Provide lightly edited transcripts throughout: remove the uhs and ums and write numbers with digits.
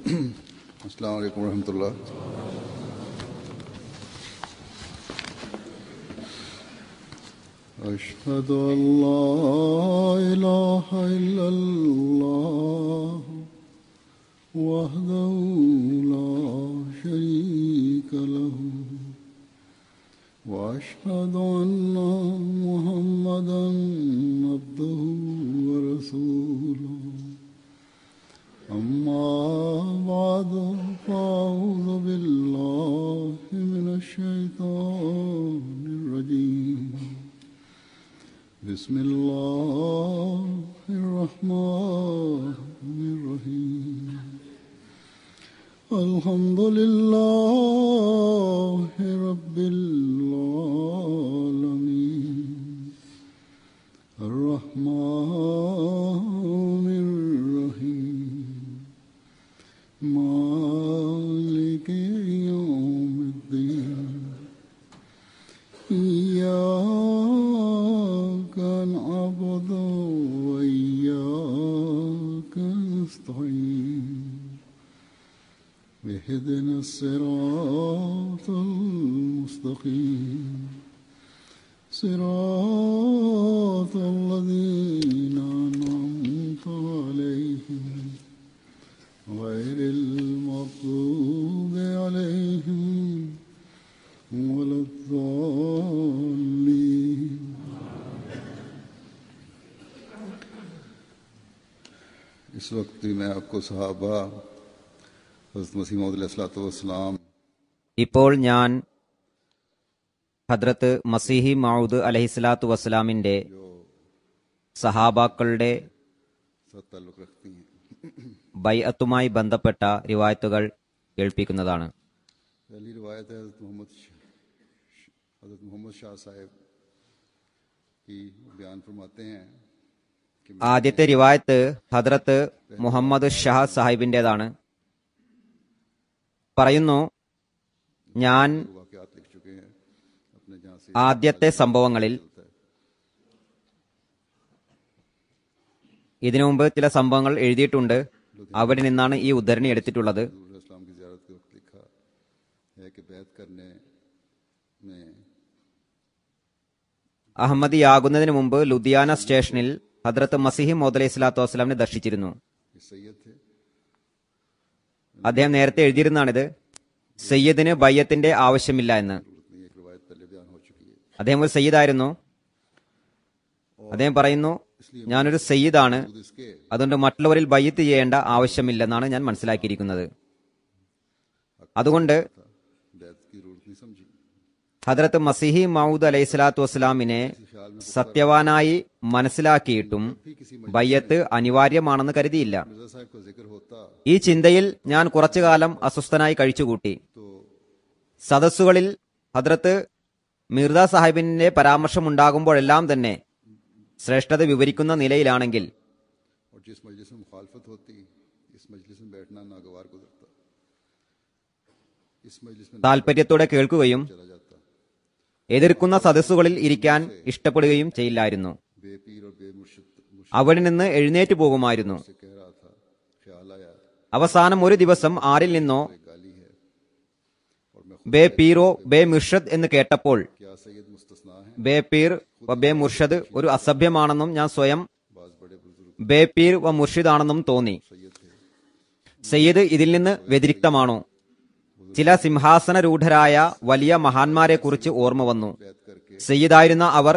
अस्सलाम वालेकुम रहमतुल्लाह। अशहदु अल्ला इलाहा इल्लल्लाह वहदहु ला शरीका लहु व अशहदु अन्ना मुहम्मदन अब्दुहु व रसूलुहु। अम्मा बाद फ़अऊज़ु बिल्लाहि मिनश्शैतानिर रजीम। बिस्मिल्लाहिर रहमानिर रहीम। अल्हम्दुलिल्लाहि रब्बिल आलमीन अर्रहमानिर रहीम मालिकि यौमिद्दीन। इय्याका नअबुदु व इय्याका नस्तईन। इहदिनस सिरातल मुस्तक़ीम सिरातल लज़ीना अनअमता अलैहिम गैरिल मग़्दूबि अलैहिम वलद्दाल्लीन। इस वक्त मैं आपको सहाबा हज़रत मसीह मौऊद अलैहिस्सलातु वस्सलाम ഇപ്പോൾ ഞാൻ ഹദ്രത്ത് മസീഹി മൗദ് അലൈഹിസ്സലാത്തു വസ്സലാമിന്റെ സഹാബാക്കളുടെ साथ ताल्लुक़ रखती हैं। ബൈഅത്തുമായി ബന്ധപ്പെട്ട റിവായത്തുകൾ കേൾപ്പിക്കുന്നതാണ്. पहली रिवायत है हज़रत मोहम्मद शाह साहब की बयान फरमाते हैं कि ആദ്യത്തെ റിവായത്ത് ഹദ്രത്ത് മുഹമ്മദ് ഷാഹ് സാഹിബിന്റേതാണ്. പറയുന്നു, ഞാൻ वाक़यात लिख चुके हैं अपने जहाँ से ആദ്യത്തെ സംഭവങ്ങളിൽ ഇതിനു മുമ്പ് ചില സംഭവങ്ങൾ എഴുതിയിട്ടുണ്ട്. അവിടെ നിന്നാണ് ഈ ഉദ്ധരണി എടുത്തിട്ടുള്ളത്. इस्लाम की ज़ियारत के वक्त लिखा है कि बैत करने में അഹമ്മദിയാകുന്നതിന് മുമ്പ് ലുധിയാന സ്റ്റേഷനിൽ ഹദ്രത്ത് മസീഹി മൗദ് അലൈഹി സ്വലാത്തു വസ്സലാമിനെ ദർശിച്ചിരുന്നു. सैयद थे। അദ്ദേഹം നേരത്തെ എഴുതിയിരുന്നാണിത്. സയ്യദിന് ബയ്യത്തിന്റെ ആവശ്യമില്ല എന്ന്. एक रिवायत पहले बयान हो चुकी है। അദ്ദേഹം ഒരു സയ്യിദായിരുന്നു. അദ്ദേഹം പറയുന്നു, ഞാനൊരു സയ്യിദാണ്, इसके അതുകൊണ്ട് മറ്റുള്ളവരിൽ ബയ്യത്ത് ചെയ്യേണ്ട ആവശ്യമില്ലെന്നാണ് ഞാൻ മനസ്സിലാക്കിയിരിക്കുന്നത്. അതുകൊണ്ട് बैत की जरूरत नहीं समझी। ഹദ്രത്ത് മസീഹി മൗദ് അലൈഹി സ്വലാത്തു വസ്സലാമിനെ സത്യവാനായി മനസ്സിലാക്കിയിട്ടും ബയ്യത്ത് അനിവാര്യമാണെന്ന് കരുതിയില്ല. मिर्जा साहब का जिक्र होता ഈ ചിന്തയിൽ ഞാൻ കുറച്ചുകാലം അസ്വസ്ഥനായി കഴിച്ചുകൂട്ടി. तो സദസ്സുകളിൽ ഹദ്രത്ത് മിർദ സാഹിബിന്റെ പരാമർശമുണ്ടാകുമ്പോഴെല്ലാം തന്നെ ശ്രേഷ്ഠത വിവരിക്കുന്ന നിലയിലാണെങ്കിൽ और जिस मजलिस में मुखालफत होती इस मजलिस में बैठना नागवार गुजरता। इस मजलिस में താൽപര്യത്തോടെ കേൾക്കുകയും चला जाता। എതിർക്കുന്ന സദസ്സുകളിൽ ഇരിക്കാൻ ഇഷ്ടപ്പെടുകയും ചെയ്യില്ലായിരുന്നു. बेपीर और बेमुर्शिद അവിടെ നിന്ന് എഴുന്നേറ്റ് പോകുമായിരുന്നു. से कह रहा था, ख्याल आया അവസാനം ഒരു ദിവസം ആരിൽ നിന്നോ गाली है और मैं ബേ പീറോ ബേ മുർഷദ് എന്ന് കേട്ടപ്പോൾ क्या सैयद मुस्तस्ना है। ബേ പീർ വ ബേ മുർഷദ് ഒരു അസഭ്യമാണെന്നും ഞാൻ സ്വയം बाज बड़े बुजुर्ग ബേ പീർ വ മുർഷിദാണെന്നും തോന്നി. सैयद थे। സയ്യിദ് ഇതിൽ നിന്ന് വ്യതിരിക്തമാണോ? ചില സിംഹാസനരൂഢരായ വലിയ മഹാന്മാരെ കുറിച്ച് ഓർമ്മ വന്നു. बैत करके സയ്യിദായിരുന്ന അവർ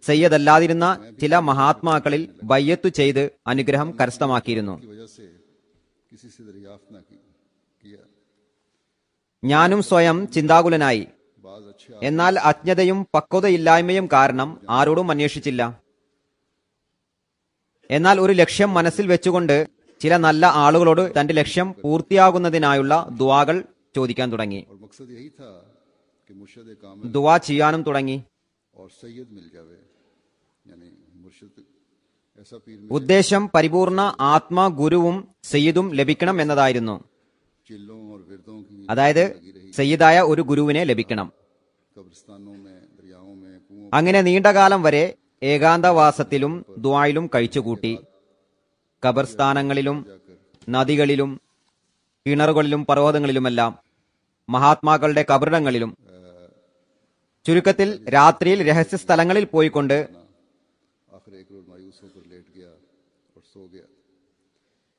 സയ്യിദല്ലാതിരുന്ന ചില മഹാത്മാക്കളിൽ ബയ്യത്തു ചെയ്ത് അനുഗ്രഹം കരസ്ഥമാക്കിയിരുന്നു. की वजह से किसी से दरियाफ्त ना किया। ഞാനും സ്വയം ചിന്താകുലനായി. बाज अच्छे എന്നാൽ അജ്ഞതയും പക്വതയില്ലായ്മയും കാരണം ആരോടും അന്വേഷിച്ചില്ല. എന്നാൽ ഒരു ലക്ഷ്യം മനസ്സിൽ വെച്ചുകൊണ്ട് ചില നല്ല ആളുകളോട് തന്റെ ലക്ഷ്യം പൂർത്തിയാകുന്നതിനായുള്ള ദുആകൾ ചോദിക്കാൻ തുടങ്ങി. और मकसद यही था कि मुर्शिद काम ദുആ ചെയ്യാനും തുടങ്ങി. और सैयद मिल जावे, यानी मुर्शिद ऐसा पीर मिले ഉദ്ദേശം പരിപൂർണ ആത്മാ ഗുരുവും സയ്യിദും ലഭിക്കണം എന്നതായിരുന്നു. चिल्लों और विरदों की അതായത് लगी रही। സയ്യിദായ ഒരു ഗുരുവിനെ ലഭിക്കണം. कब्रिस्तानों में, दरियाओं में, कुओं അങ്ങനെ നീണ്ടകാലം വരെ ഏകാന്തവാസത്തിലും ദുആയിലും കഴിച്ചുകൂട്ടി. ഖബർസ്ഥാനങ്ങളിലും നദികളിലും കിണറുകളിലും പർവ്വതങ്ങളിലുമെല്ലാം, മഹാത്മാക്കളുടെ കബറിടങ്ങളിലും. ചുരുക്കത്തിൽ രാത്രിയിൽ രഹസ്യ സ്ഥലങ്ങളിൽ പോയിക്കൊണ്ട് आखिर एक रोज मायूस होकर लेट गया और सो गया।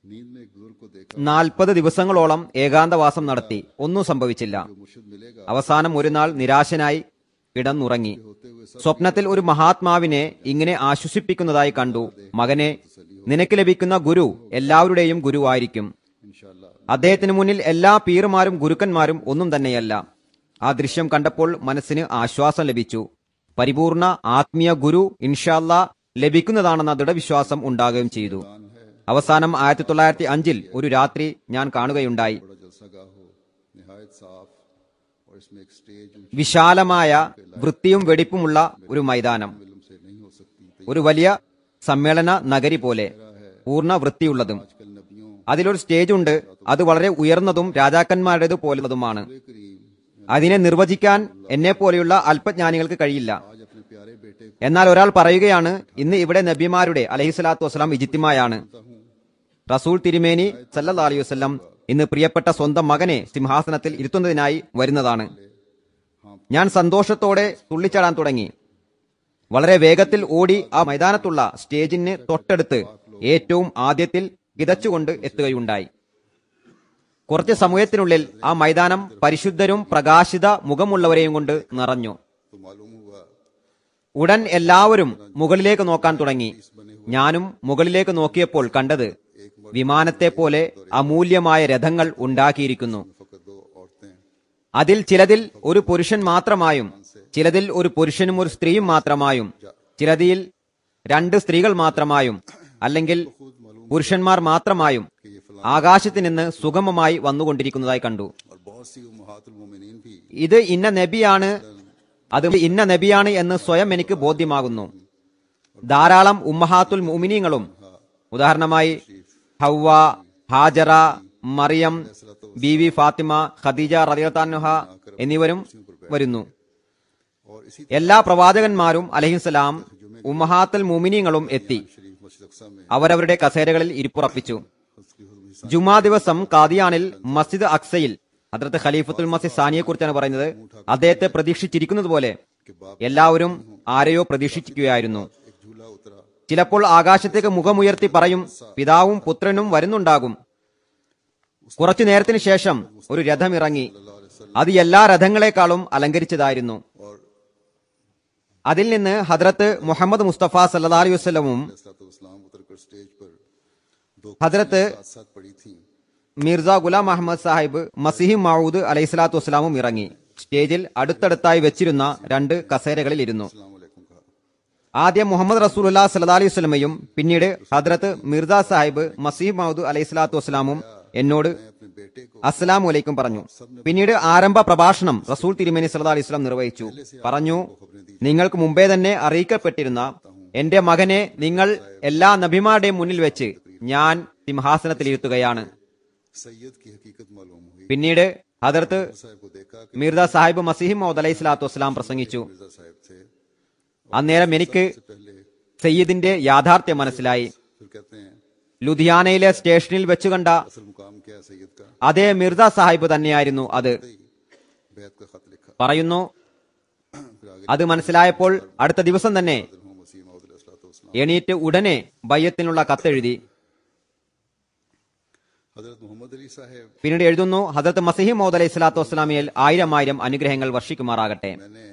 नींद में एक बुजुर्ग को देखा 40 ദിവസങ്ങളോളം ഏകാന്തവാസം നടത്തി. ഒന്നും സംഭവിച്ചില്ല. मुर्शिद मिलेगा അവസാനം ഒരു നാൾ നിരാശനായി കിടന്നുറങ്ങി. होते हुए सब സ്വപ്നത്തിൽ ഒരു മഹാത്മാവിനെ ഇങ്ങനെ ആശ്വസിപ്പിക്കുന്നതായി കണ്ടു: മകനെ, നിനക്ക് ലഭിക്കുന്ന ഗുരു എല്ലാവരുടെയും ഗുരുവായിരിക്കും. इंशाअल्लाह അദ്ദേഹത്തിന് മുന്നിൽ എല്ലാ പീറുമാരും ഗുരുക്കന്മാരും ഒന്നും തന്നെയല്ല. ആ ദൃശ്യം കണ്ടപ്പോൾ മനസ്സിന് ആശ്വാസം ലഭിച്ചു. പരിപൂർണ ആത്മീയ ഗുരു ഇൻഷാല്ലാ ലഭിക്കുന്നതാണെന്ന ദൃഢവിശ്വാസം ഉണ്ടാകുകയും ചെയ്തു. അവസാനം 1905 ഒരു രാത്രി ഞാൻ കാണുകയുണ്ടായി. बड़ा जलसागाह हो, निहायत साफ, और इसमें एक स्टेज വിശാലമായ വൃത്തിയും വെടിപ്പുമുള്ള ഒരു മൈതാനം, फिल्म से नहीं हो सकती। ഒരു വലിയ സമ്മേളന നഗരി പോലെ, പൂർണ്ണ വൃത്തിയുള്ളതും. आजकल नबियों അതിലൊരു സ്റ്റേജ് ഉണ്ട്. അത് വളരെ ഉയർന്നതും രാജാക്കന്മാരുടേത് പോലുള്ളതുമാണ്. करीम അതിനെ നിർവചിക്കാൻ എന്നെ പോലെയുള്ള അല്പജ്ഞാനികൾക്ക് കഴിയില്ല. आज अपने प्यारे बेटे को എന്നാൽ ഒരാൾ പറയുകയാണ്, ഇന്ന് ഇവിടെ നബിമാരുടെ അലൈഹിസ്സലാത്തു വസ്സലാം ഇജ്തിമായാണ്. റസൂൽ തിരുമേനി സല്ലല്ലാഹു അലൈഹി വസല്ലം ഇന്ന് പ്രിയപ്പെട്ട സ്വന്തം മകനെ സിംഹാസനത്തിൽ ഇരുത്തുന്നതിനായി വരുന്നതാണ്. ഞാൻ സന്തോഷത്തോടെ തുള്ളിച്ചാടാൻ തുടങ്ങി. വളരെ വേഗത്തിൽ ഓടി ആ മൈതാനത്തുള്ള സ്റ്റേജിന് തൊട്ടടുത്ത് ഏറ്റവും ആദ്യത്തിൽ കിതച്ചുകൊണ്ട് എത്തുകയുണ്ടായി. കുറച്ച് സമയത്തിനുള്ളിൽ ആ മൈതാനം പരിശുദ്ധരും പ്രകാശിത മുഖമുള്ളവരെയും കൊണ്ട് നിറഞ്ഞു. तो मालूम हुआ ഉടൻ എല്ലാവരും മുകളിലേക്ക് നോക്കാൻ തുടങ്ങി. ഞാനും മുകളിലേക്ക് നോക്കിയപ്പോൾ കണ്ടത് വിമാനത്തെ പോലെ അമൂല്യമായ രഥങ്ങൾ ഉണ്ടാക്കിയിരിക്കുന്നു. फकत दो औरतें അതിൽ ചിലതിൽ ഒരു പുരുഷൻ മാത്രമായും, ചിലതിൽ ഒരു പുരുഷനും ഒരു സ്ത്രീയും മാത്രമായും, ചിലതിൽ 2 സ്ത്രീകൾ മാത്രമായും, അല്ലെങ്കിൽ പുരുഷന്മാർ മാത്രമായും ആകാശത്ത് നിന്ന് സുഗമമായി വന്നുകൊണ്ടിരിക്കുന്നതായി കണ്ടു. और बहुत सी उम्महातुल मोमिनीन भी ഇത് ഇന്ന നബിയാണ്, അത് ഇന്ന നബിയാണ് എന്ന് സ്വയം എനിക്ക് ബോധ്യമാകുന്നു. ധാരാളം ഉമ്മഹാത്തുൽ മുഅ്മിനീങ്ങളും, ഉദാഹരണമായി ഹവ്വ, ഹാജറ, മറിയം, ബീവി ഫാത്തിമ, ഖദീജ റളിയല്ലാഹു അൻഹ എന്നിവരും വരുന്നു. और इसी എല്ലാ പ്രവാചകന്മാരും അലൈഹിസ്സലാം ഉമ്മഹാത്തുൽ മുഅ്മിനീങ്ങളും എത്തി. शरीफ मस्जिद अक्सा में അവരവരുടെ കസേരകളിൽ ഇരിപ്പുറപ്പിച്ചു. ജുമാ ദിവസം കാദിയാനിൽ മസ്ജിദ് അക്സയിൽ ഹദ്രത്ത് ഖലീഫത്തുൽ മസീഹ് സാനിയെ കുറിച്ചാണ് പറയുന്നത്. അദ്ദേഹത്തെ പ്രതീക്ഷിച്ചിരിക്കുന്നത് പോലെ എല്ലാവരും ആരെയോ പ്രതീക്ഷിക്കുകയായിരുന്നു. एक झूला उतरा ചിലപ്പോൾ ആകാശത്തേക്ക് മുഖമുയർത്തി പറയും, പിതാവും പുത്രനും വരുന്നുണ്ടാകും. കുറച്ചു നേരത്തിന് ശേഷം ഒരു രഥം ഇറങ്ങി. അത് എല്ലാ രഥങ്ങളെക്കാളും അലങ്കരിച്ചതായിരുന്നു. അതിൽ നിന്ന് ഹദ്രത്ത് മുഹമ്മദ് മുസ്തഫ സല്ലല്ലാഹു അലൈഹി വസല്ലമും इस्लाम उतर कर स्टेज पर दो ഹദ്രത്ത് साथ साथ पड़ी थी। മിർസ ഗുലാം അഹമ്മദ് സാഹിബ് മസിഹി മൗദ് അലൈഹിസ്സലാത്തു വസ്സലാമും ഇറങ്ങി. സ്റ്റേജിൽ അടുത്തടുത്തായി വെച്ചിരുന്ന 2 കസേരകളിൽ ഇരുന്നു. अस्सलाम वालेकुम कहा। ആദ്യം മുഹമ്മദ് റസൂലുള്ളാഹി സ്വല്ലല്ലാഹു അലൈഹി വസല്ലമയും പിന്നീട് ഹദ്രത്ത് മിർസ സാഹിബ് മസിഹി മൗദ് അലൈഹിസ്സലാത്തു വസ്സലാമും എന്നോട് मैं अपने बेटे को അസ്സലാമു അലൈക്കും പറഞ്ഞു. പിന്നീട് ആരംഭ പ്രഭാഷണം റസൂൽ തിരുമേനി സല്ലല്ലാഹു അലൈഹി വസല്ലം നിർവഹിച്ചു. പറഞ്ഞു, നിങ്ങൾക്ക് മുമ്പേ തന്നെ അറിയിക്കപ്പെട്ടിരുന്ന എന്റെ മകനെ നിങ്ങൾ എല്ലാ നബിമാരുടെയും മുന്നിൽ വെച്ച് ഞാൻ സിംഹാസനത്തിലിരുത്തുകയാണ്. सैयद की हकीकत मालूम हुई। പിന്നീട് ഹദർത്ത് साहब को देखा कि മിർസ സാഹിബ് മസീഹ് മൗദ് അലൈഹി സ്വലാത്തു വസ്സലാം പ്രസംഗിച്ചു. मिर्जा साहब थे। അന്നേരം എനിക്ക് पहले സയ്യിദിന്റെ യാഥാർത്ഥ്യം മനസ്സിലായി. फिर कहते हैं ലുധിയാനയിലെ സ്റ്റേഷനിൽ വെച്ച് കണ്ട असल मुकाम क्या है सैयद का? അതേ മിർസ സാഹിബ് തന്നെയായിരുന്നു അത്. बैत का खत लिखा। പറയുന്നു, फिर आगे അത് മനസ്സിലായപ്പോൾ അടുത്ത ദിവസം തന്നെ मसीह मौद अलैहिस्सलाम എണീറ്റ് ഉടനെ ബയ്യത്തിനുള്ള കത്തെഴുതി. हजरत मोहम्मद अली साहब പിന്നീട് എഴുതുന്നു, ഹദരത്ത് മസീഹ് മൗദ് അലൈഹി സ്വലാത്തു വസ്സലാമിയിൽ 1000 അനുഗ്രഹങ്ങൾ വർഷിക്കുമാറാകട്ടെ. मैंने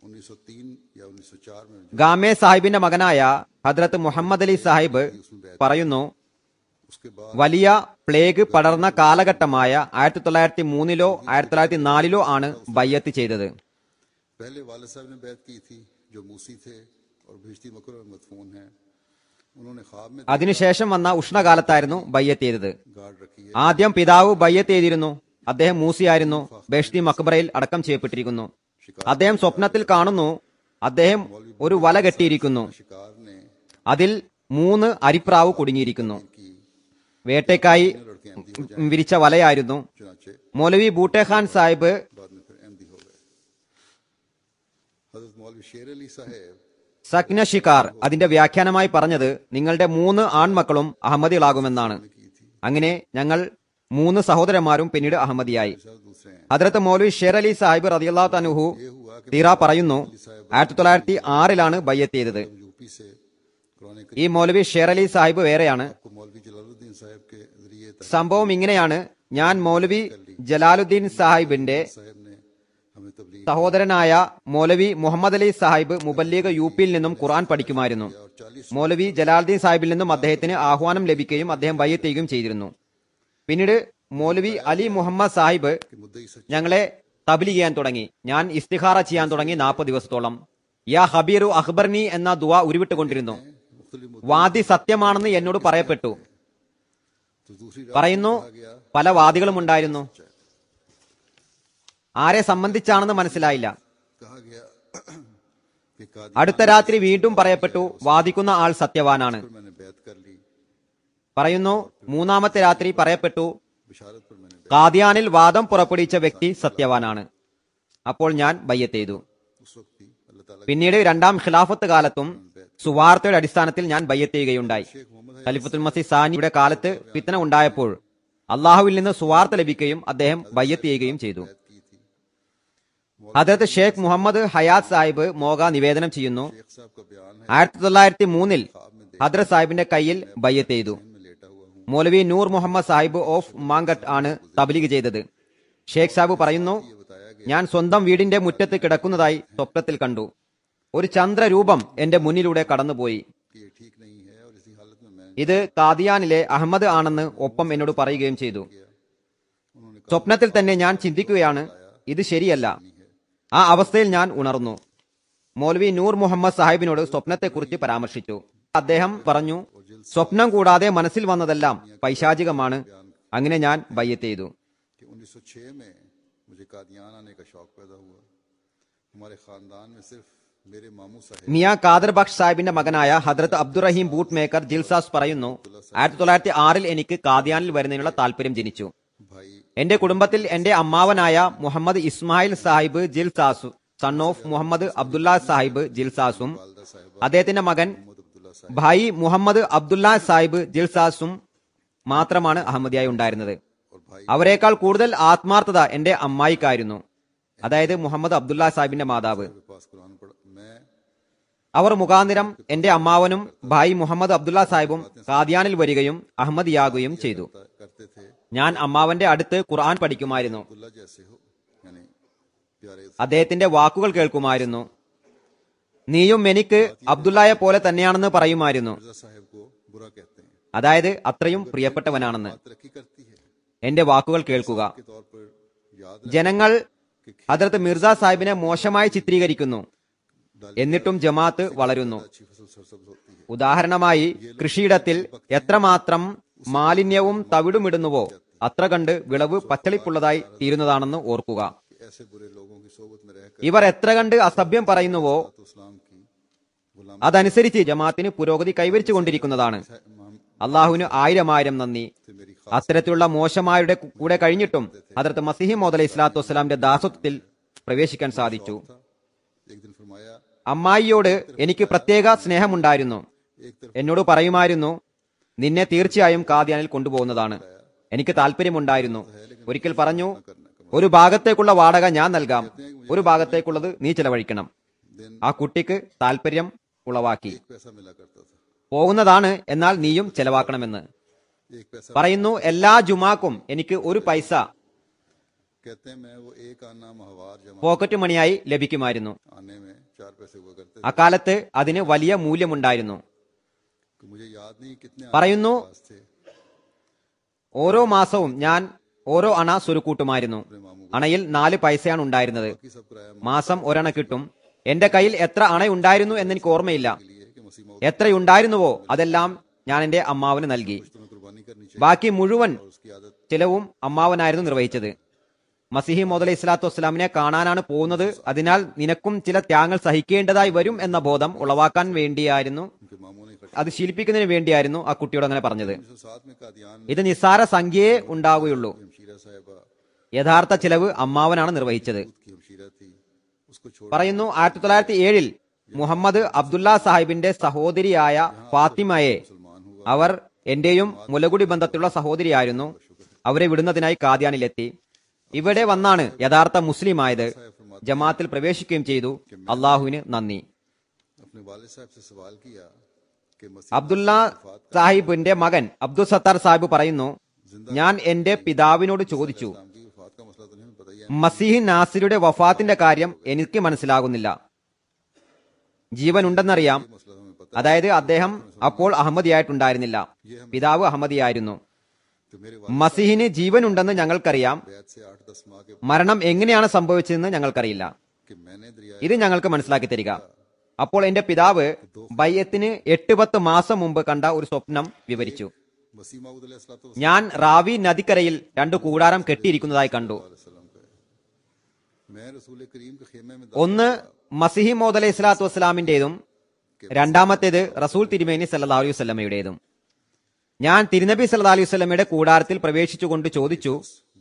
1903 या 1904 में ഗാമേ സാഹിബിന്റെ മകനായ ഹദരത്ത് മുഹമ്മദ് അലി സാഹിബ് പറയുന്നു, उसके बाद വലിയ പ്ലേഗ് പടർന്ന കാലഘട്ടമായ 1903 1904 ആണ് ബയ്യത്ത് ചെയ്തത്. पहले वालिद साहब ने बैत की थी जो मूसी थे और भिश्ती मकर और मदफून हैं। उन्होंने ख्वाब में അതിനുശേഷം വന്ന ഉഷ്ണകാലത്തായിരുന്നു ബയ്യത്ത് ചെയ്തത്. गार्ड रखी है। ആദ്യം പിതാവ് ബയ്യത്ത് ചെയ്തിരുന്നു. അദ്ദേഹം മൂസിയായിരുന്നു. ബേഷ്തി മക്ബറയിൽ അടക്കം ചെയ്യപ്പെട്ടിരിക്കുന്നു. അദ്ദേഹം സ്വപ്നത്തിൽ കാണുന്നു, അദ്ദേഹം ഒരു വല കെട്ടിയിരിക്കുന്നു. शिकार ने അതിൽ 3 അരിപ്രാവ് കുടുങ്ങിയിരിക്കുന്നു. വേട്ടയ്ക്കായി വിരിച്ച വലയായിരുന്നു. चुनाचे മൗലവി ബൂട്ടെ ഖാൻ സാഹിബ് बाद में फिर अहमदी हो गए। हजरत मौलवी शेर अली साहब സക്ന ഷിക്കാർ അതിന്റെ വ്യാഖ്യാനമായി പറഞ്ഞത് നിങ്ങളുടെ 3 ആൺമക്കളും അഹമ്മദികളാകുമെന്നാണ്. അങ്ങനെ ഞങ്ങൾ 3 സഹോദരന്മാരും പിന്നീട് അഹമ്മദിയായി. सब दूसरे हैं। ഹദ്രത്ത് മൗലവി ഷേർ അലി സാഹിബ് റളിയല്ലാഹു തആലഹു തീറ പറയുന്നു, 1906 ബയ്യത്ത് ചെയ്തത്. यूपी से कुरान ഈ മൗലവി ഷേർ അലി സാഹിബ് വേറെയാണ്. को मौलवी जलालुद्दीन साहब के जरिए സംഭവം ഇങ്ങനെയാണ്. ഞാൻ മൗലവി ജലാലുദ്ദീൻ സാഹിബിന്റെ साहब ने हमें तबलीग സഹോദരനായ മൗലവി മുഹമ്മദ് അലി സാഹിബ് മുബല്ലീഗ് യുപിയിൽ നിന്നും ഖുർആൻ പഠിക്കുമായിരുന്നു. और 40 മൗലവി ജലാലുദ്ദീൻ സാഹിബിൽ നിന്നും അദ്ദേഹത്തിന് ആഹ്വാനം ലഭിക്കുകയും അദ്ദേഹം ബയ്യത്ത് ചെയ്യുകയും ചെയ്തിരുന്നു. പിന്നീട് മൗലവി അലി മുഹമ്മദ് സാഹിബ് के मुद्दई सच ഞങ്ങളെ തബ്ലീഗ് ചെയ്യാൻ തുടങ്ങി. ഞാൻ ഇസ്തിഖാറ ചെയ്യാൻ തുടങ്ങി. 40 ദിവസത്തോളം യാ ഹബീറു അഖ്ബർനി എന്ന ദുആ ഉരുവിട്ടുകൊണ്ടിരുന്നു. मुख्तलिफ വാദി സത്യമാണെന്ന് എന്നോട് പറയപ്പെട്ടു. तो दूसरी रात പറയുന്നു, പല വാദികളും ഉണ്ടായിരുന്നു. ആരെ സംബന്ധിച്ചാണെന്ന് മനസ്സിലായില്ല. कहा गया कि कादिर അടുത്ത രാത്രി വീണ്ടും പറയപ്പെട്ടു, വാദിക്കുന്ന ആൾ സത്യവാനാണ്. पर मैंने बैत कर ली, പറയുന്നു, മൂന്നാമത്തെ രാത്രി പറയപ്പെട്ടു, बिशारत पर मैंने ഖാദിയാനിൽ വാദം പുറപ്പെടുവിച്ച വ്യക്തി സത്യവാനാണ്. അപ്പോൾ ഞാൻ ബയ്യത്ത് ചെയ്തു. उस वक्त भी अल्लाह ताला പിന്നീട് രണ്ടാം ഖിലാഫത്ത് കാലത്തും സുവാർത്തയുടെ അടിസ്ഥാനത്തിൽ ഞാൻ ബയ്യത്ത് ചെയ്യുകയുണ്ടായി. ഖലീഫത്തുൽ മസീഹ് സാനിയുടെ കാലത്ത് ഫിത്ന ഉണ്ടായപ്പോൾ അള്ളാഹുവിൽ നിന്ന് സുവാർത്ത ലഭിക്കുകയും അദ്ദേഹം ബയ്യത്ത് ചെയ്യുകയും ചെയ്തു. की थी। ഹദരത്ത് ഷേഖ് മുഹമ്മദ് ഹയാത്ത് സാഹിബ് മോഗ നിവേദനം ചെയ്യുന്നു, शेख साहब का बयान है, 1903 ഹദ്രത്ത് സാഹിബിന്റെ കയ്യിൽ ബയ്യത്ത് ചെയ്തു. मैं लेटा हुआ हूँ, മൗലവി നൂർ മുഹമ്മദ് സാഹിബ് ഓഫ് മാങ്കട്ട് ആണ് തബ്ലീഗ് ചെയ്തത്. ഷേഖ് സാഹിബ് പറയുന്നു, ये बताया गया ഞാൻ സ്വന്തം വീടിന്റെ മുറ്റത്ത് കിടക്കുന്നതായി സ്വപ്നത്തിൽ കണ്ടു. ഒരു ചന്ദ്രരൂപം എന്റെ മുന്നിലൂടെ കടന്നുപോയി. कि ये ठीक नहीं है और इसी हालत में मैं ഇത് കാദിയാനിലെ അഹമ്മദ് ആണെന്ന് ഒപ്പം എന്നോട് പറയുകയും ചെയ്തു. उन्होंने कहा സ്വപ്നത്തിൽ തന്നെ ഞാൻ ചിന്തിക്കുകയാണ്, ഇത് ശരിയല്ല. ആ അവസ്ഥയിൽ ഞാൻ ഉണർന്നു. മൗലവി നൂർ മുഹമ്മദ് സാഹിബിനോട് സ്വപ്നത്തെക്കുറിച്ച് പരാമർശിച്ചു. അദ്ദേഹം പറഞ്ഞു, സ്വപ്നം കൂടാതെ മനസ്സിൽ വന്നതെല്ലാം പൈശാചികമാണ്. അങ്ങനെ ഞാൻ ബയ്യത്ത് ചെയ്തു. कि 1906 में मुझे कादियान आने का शौक पैदा हुआ। हमारे खानदान में सिर्फ मेरे मामू साहब മിയ ഖാദർ ബക്ഷ് സാഹിബിന്റെ മകനായ ഹദ്രത്ത് അബ്ദുറഹീം ബൂട്ട് മേക്കർ ജിൽസാസ് പറയുന്നു, 1906 എനിക്ക് കാദിയാനിൽ വരുന്നതിനുള്ള താല്പര്യം ജനിച്ചു. भाई എന്റെ കുടുംബത്തിൽ എന്റെ അമ്മാവനായ മുഹമ്മദ് ഇസ്മായിൽ സാഹിബ് ജിൽസാസു സൺ ഓഫ് മുഹമ്മദ് അബ്ദുല്ല സാഹിബ് ജിൽസാസും वालदा साहिबा അദ്ദേഹത്തിന്റെ മകൻ मोहम्मद अब्दुल्ला साहब ഭായി മുഹമ്മദ് അബ്ദുല്ല സാഹിബ് ജിൽസാസും മാത്രമാണ് അഹമ്മദിയായി ഉണ്ടായിരുന്നത്. और भाई അവരെക്കാൾ കൂടുതൽ ആത്മാർത്ഥത എന്റെ അമ്മായിക്കായിരുന്നു, അതായത് മുഹമ്മദ് അബ്ദുല്ല സാഹിബിന്റെ മാതാവ്. के पास कुरान पढ़ मैं അവർ മുഖാന്തിരം എന്റെ അമ്മാവനും ഭായി മുഹമ്മദ് അബ്ദുല്ല സാഹിബും കാദിയാനിൽ വരികയും അഹമ്മദിയാകുകയും ചെയ്തു. करते थे ഞാൻ അമ്മാവന്റെ അടുത്ത് ഖുർആൻ പഠിക്കുമായിരുന്നു. अब्दुल्ला जैसे हो, यानी प्यारे അദ്ദേഹത്തിന്റെ വാക്കുകൾ കേൾക്കുമായിരുന്നു. നീയും എനിക്ക് അബ്ദുല്ലായെ പോലെ തന്നെയാണെന്ന് പറയുമായിരുന്നു. मिर्जा साहब को बुरा कहते हैं, അതായത് അത്രയും പ്രിയപ്പെട്ടവനാണെന്ന്. तरक्की करती है എന്റെ വാക്കുകൾ കേൾക്കുക. के तौर पर याद ജനങ്ങൾ ഹദ്രത്ത് മിർസ സാഹിബിനെ മോശമായി ചിത്രീകരിക്കുന്നു, എന്നിട്ടും ജമാഅത്ത് വളരുന്നു. अच्छी फसल सरसब्ज होती है। ഉദാഹരണമായി കൃഷിയിടത്തിൽ എത്രമാത്രം മാലിന്യവും തവിടുമിടുന്നുവോ അത്ര കണ്ട് വിളവ് പച്ചളിപ്പുള്ളതായി തീരുന്നതാണെന്ന് ഓർക്കുക. कि ऐसे बुरे लोगों की सोबत में रहकर ഇവർ എത്ര കണ്ട് അസഭ്യം പറയുന്നുവോ तो इस्लाम की गुलाम അതനുസരിച്ച് ജമാഅത്തിന് പുരോഗതി കൈവരിച്ചു കൊണ്ടിരിക്കുന്നതാണ്. അള്ളാഹുവിന് 1000 നന്ദി. से मेरी അത്തരത്തിലുള്ള മോശമാരുടെ കൂടെ കഴിഞ്ഞിട്ടും ഹദ്രത്ത് മസീഹ് മൗദ് അലൈഹി സ്വലാത്തു വസ്സലാമിന്റെ ദാസത്വത്തിൽ പ്രവേശിക്കാൻ സാധിച്ചു. था। एक दिन फरमाया, അമ്മായിയോട് എനിക്ക് പ്രത്യേക സ്നേഹമുണ്ടായിരുന്നു. एक तरफ എന്നോട് പറയുമായിരുന്നു, നിന്നെ തീർച്ചയായും കാദിയാനിൽ കൊണ്ടുപോകുന്നതാണ്. എനിക്ക് താല്പര്യമുണ്ടായിരുന്നു. ഒരിക്കൽ പറഞ്ഞു, ഒരു ഭാഗത്തേക്കുള്ള വാടക ഞാൻ നൽകാം, ഒരു ഭാഗത്തേക്കുള്ളത് നീ ചെലവഴിക്കണം. दिन ആ കുട്ടിക്ക് താല്പര്യം ഉളവാക്കി. पैसा मिला करता था, പോകുന്നതാണ്, എന്നാൽ നീയും ചെലവാക്കണമെന്ന് एक पैसा പറയുന്നു. എല്ലാ ജുമാക്കും എനിക്ക് ഒരു പൈസ कहते हैं, मैं वो एक आना महवार जमा പോക്കറ്റ് മണിയായി ലഭിക്കുമായിരുന്നു. आने में 4 पैसे हुआ करते थे। അക്കാലത്ത് അതിന് വലിയ മൂല്യമുണ്ടായിരുന്നു. कि मुझे याद नहीं कितने പറയുന്നു, पास थे। ഓരോ മാസവും ഞാൻ ഓരോ അണ സ്വരുക്കൂട്ടുമായിരുന്നു. അണയിൽ 4 പൈസയാണ് ഉണ്ടായിരുന്നത്. बाकी सब कराया മാസം ഒരണ കിട്ടും. എന്റെ കയ്യിൽ എത്ര അണയുണ്ടായിരുന്നു എന്നെനിക്ക് ഓർമ്മയില്ല. लिए कि मसीह मौत എത്രയുണ്ടായിരുന്നുവോ അതെല്ലാം ഞാൻ എന്റെ അമ്മാവന് നൽകി. तुम्हें कुर्बानी करनी चाहिए ബാക്കി മുഴുവൻ और उसकी आदत ചിലവും അമ്മാവനായിരുന്നു നിർവഹിച്ചത്. മസിഹി മൗദ് അലൈഹി സ്വലാത്തു വസ്സലാമിനെ കാണാനാണ് പോകുന്നത്, അതിനാൽ നിനക്കും ചില ത്യാഗങ്ങൾ സഹിക്കേണ്ടതായി വരും എന്ന ബോധം ഉളവാക്കാൻ വേണ്ടിയായിരുന്നു, उनके मामों ने इकट्ठे അത് ശീലിപ്പിക്കുന്നതിന് വേണ്ടിയായിരുന്നു ആ കുട്ടിയോട് അങ്ങനെ പറഞ്ഞത്. 1907 में कादियान ഇത് നിസ്സാര സംഖ്യയെ ഉണ്ടാവുകയുള്ളൂ. में हमशीरा साहिबा യഥാർത്ഥ ചിലവ് അമ്മാവനാണ് നിർവഹിച്ചത്. की हमशीरा थी, उसको छोड़ പറയുന്നു, 1907 മുഹമ്മദ് അബ്ദുല്ല സാഹിബിന്റെ സഹോദരിയായ ഫാത്തിമയെ, मुसलमान हुआ। അവർ എന്റെയും മുലകുടി ബന്ധത്തിലുള്ള സഹോദരിയായിരുന്നു, അവരെ വിടുന്നതിനായി കാദ്യാനിലെത്തി. ഇവിടെ വന്നാണ് യഥാർത്ഥ മുസ്ലിം ആയത്. ജമാഅത്തിൽ പ്രവേശിക്കുകയും ചെയ്തു. അള്ളാഹുവിന് നന്ദി. अपने वालिद साहब से सवाल किया कि അബ്ദുള്ള സാഹിബിന്റെ മകൻ അബ്ദുൽ സത്താർ സാഹിബ് പറയുന്നു, ഞാൻ എന്റെ പിതാവിനോട് ചോദിച്ചു, मसीह की वफात का मसला तो नहीं पता ही है। മസീഹ് നാസിരുടെ വഫാത്തിന്റെ കാര്യം എനിക്ക് മനസ്സിലാകുന്നില്ല. ജീവൻ ഉണ്ടെന്നറിയാം. मसला हमें पता അതായത് അദ്ദേഹം അപ്പോൾ അഹമ്മദിയായിട്ടുണ്ടായിരുന്നില്ല, പിതാവ് അഹമ്മദിയായിരുന്നു. तो मेरे മസീഹിന് ജീവൻ ഉണ്ടെന്ന് ഞങ്ങൾക്കറിയാം. वालिद से 8-10 माह के മരണം എങ്ങനെയാണ് സംഭവിച്ചതെന്ന് ഞങ്ങൾക്കറിയില്ല. कि मैंने दरिया ഇത് ഞങ്ങൾക്ക് മനസ്സിലാക്കി തരിക. അപ്പോൾ എന്റെ പിതാവ് ബയ്യത്തിന് 8-10 മാസം മുമ്പ് കണ്ട ഒരു സ്വപ്നം വിവരിച്ചു. मसीह मऊद अलैहिस्सलातु ഞാൻ റാവി നദിക്കരയിൽ 2 കൂടാരം കെട്ടിയിരിക്കുന്നതായി കണ്ടു. वसल्लम का है। मैं रसूल करीम के खेमे में ഒന്ന് മസിഹി മൗദ് അലൈഹി സ്വലാത്തു വസ്സലാമിന്റേതും രണ്ടാമത്തേത് റസൂൽ തിരുമേനി സല്ലല്ലാഹു അലൈഹി വസല്ലമയുടേതും. ഞാൻ തിരുനബി സല്ലല്ലാഹു അലൈഹി വസല്ലമയുടെ കൂടാരത്തിൽ പ്രവേശിച്ചുകൊണ്ട് ചോദിച്ചു,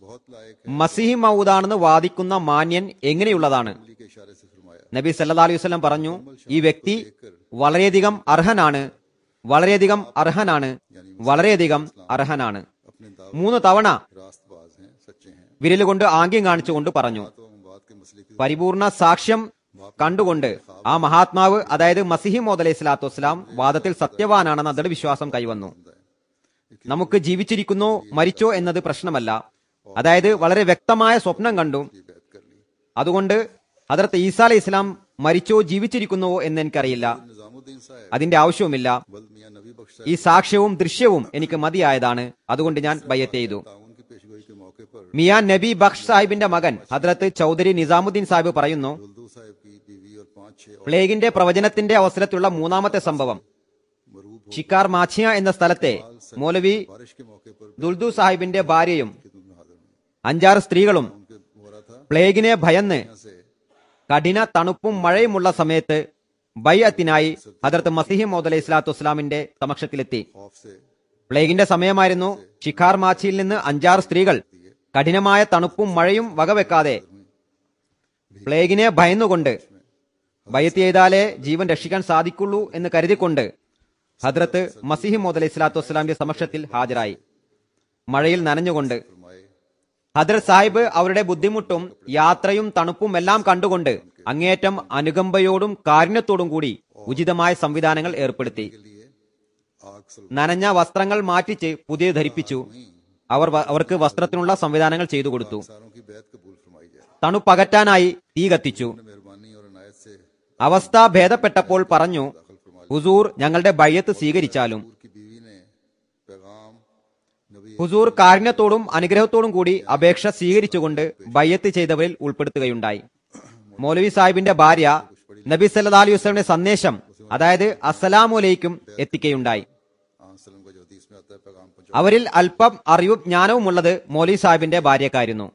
बहुत लायक മസിഹി മൗദാണെന്ന് വാദിക്കുന്ന മാന്യൻ എങ്ങനെയുള്ളതാണ്? है के इशारे से फरमाया നബി സല്ലല്ലാഹു അലൈഹി വസല്ലം പറഞ്ഞു, ഈ വ്യക്തി വളരെയധികം അർഹനാണ്, വളരെയധികം അർഹനാണ്, വളരെയധികം അർഹനാണ്. अपने 3 തവണ रास्तबाज हैं, सच्चे हैं। വിരലുകൊണ്ട് ആംഗ്യം കാണിച്ചുകൊണ്ട് പറഞ്ഞു. तो हम बात के मसले की പരിപൂർണ സാക്ഷ്യം കണ്ടുകൊണ്ട് ആ മഹാത്മാവ്, അതായത് മസിഹി മൗദ് അലൈഹി സ്വലാത്തു വസ്സലാം വാദത്തിൽ സത്യവാനാണെന്ന ദൃഢവിശ്വാസം കൈവന്നു. നമുക്ക് ജീവിച്ചിരിക്കുന്നോ മരിച്ചോ എന്നത് പ്രശ്നമല്ല. അതായത് വളരെ വ്യക്തമായ സ്വപ്നം കണ്ടു. बैत कर ली। അതുകൊണ്ട് ഹദ്റത്ത് ഈസാ അലൈഹി ഇസ്ലാം മരിച്ചോ ജീവിച്ചിരിക്കുന്നുവോ എന്ന് എനിക്കറിയില്ല. निजामुद्दीन साहब അതിന്റെ ആവശ്യവുമില്ല. बल्द मियां नबी बख्श ഈ സാക്ഷ്യവും ദൃശ്യവും എനിക്ക് മതിയായതാണ്. അതുകൊണ്ട് ഞാൻ ബയ്യത്ത് ചെയ്തു. ताउन की पेशगोई के मौके पर മിയാൻ നബി ബഖ്ഷ് സാഹിബിന്റെ മകൻ ഹദ്റത്ത് ചൗധരി നിസാമുദ്ദീൻ സാഹിബ് പറയുന്നു, दुल्दू साहब की बीवी और 5-6 और പ്ലേഗിന്റെ പ്രവചനത്തിന്റെ അവസരത്തിലുള്ള 3ാമത്തെ സംഭവം मरूब ഷിക്കാർ മാച്ചിയ എന്ന സ്ഥലത്തെ മൗലവി बारिश के मौके पर ദുൽദു സാഹിബിന്റെ ഭാര്യയും खिदमत में हाजिर हुई। 5-6 സ്ത്രീകളും उनके हो रहा था പ്ലേഗിനെ ഭയന്ന് से കഠിന തണുപ്പും മഴയുമുള്ള സമയത്ത് ബൈഅത്തിനായി ഹദ്റത്ത് മസീഹ് മൗദ് അലൈഹി സ്വലാത്തു വസ്സലാമിന്റെ സമക്ഷത്തിലെത്തി. खौफ से പ്ലേഗിന്റെ സമയമായിരുന്നു. ഷിഖാർ മാച്ചിയിൽ നിന്ന് 5-6 സ്ത്രീകൾ കഠിനമായ തണുപ്പും മഴയും വകവെക്കാതെ പ്ലേഗിനെ ഭയന്നുകൊണ്ട് ബയ്യത്ത് ചെയ്താലേ ജീവൻ രക്ഷിക്കാൻ സാധിക്കുള്ളൂ എന്ന് കരുതിക്കൊണ്ട് ഹദ്റത്ത് മസീഹ് മൗദ് അലൈഹി സ്വലാത്തു വസ്സലാമിന്റെ സമക്ഷത്തിൽ ഹാജരായി. മഴയിൽ നനഞ്ഞുകൊണ്ട് फरमाए ഹദ്റത്ത് സാഹിബ് അവരുടെ ബുദ്ധിമുട്ടും യാത്രയും തണുപ്പും എല്ലാം കണ്ടുകൊണ്ട് അങ്ങേയറ്റം അനുകമ്പയോടും കാരുണ്യത്തോടും കൂടി ഉചിതമായ സംവിധാനങ്ങൾ ഏർപ്പെടുത്തി. के लिए आग सल നനഞ്ഞ വസ്ത്രങ്ങൾ മാറ്റിച്ച് പുതിയ ധരിപ്പിച്ചു. അവർക്ക് വസ്ത്രത്തിനുള്ള സംവിധാനങ്ങൾ ചെയ്തു കൊടുത്തു. सारों की बैत कबूल फरमाई जाए। തണുപ്പകറ്റാനായി തീ കത്തിച്ചു. मेहरबानी और इनायत से അവസ്ഥ ഭേദപ്പെട്ടപ്പോൾ പറഞ്ഞു, ഹുസൂർ ഞങ്ങളുടെ ബയ്യത്ത് സ്വീകരിച്ചാലും. हजूर की बीवी ने पैगाम नबी ഹുസൂർ കാരുണ്യത്തോടും അനുഗ്രഹത്തോടും കൂടി അപേക്ഷ സ്വീകരിച്ചുകൊണ്ട് ബയ്യത്ത് ചെയ്തവരിൽ ഉൾപ്പെടുത്തുകയുണ്ടായി. മൗലവി സാഹിബിന്റെ ഭാര്യ നബി സല്ലല്ലാഹു അലൈഹി വസല്ലമയുടെ സന്ദേശം, അതായത് അസ്സലാമു അലൈക്കും എത്തിക്കുകയുണ്ടായി. सलम का जो हदीस में आता है पैगाम पहुंचा അവരിൽ അല്പം അറിവും ജ്ഞാനവും ഉള്ളത് മൗലവി സാഹിബിന്റെ ഭാര്യക്കായിരുന്നു.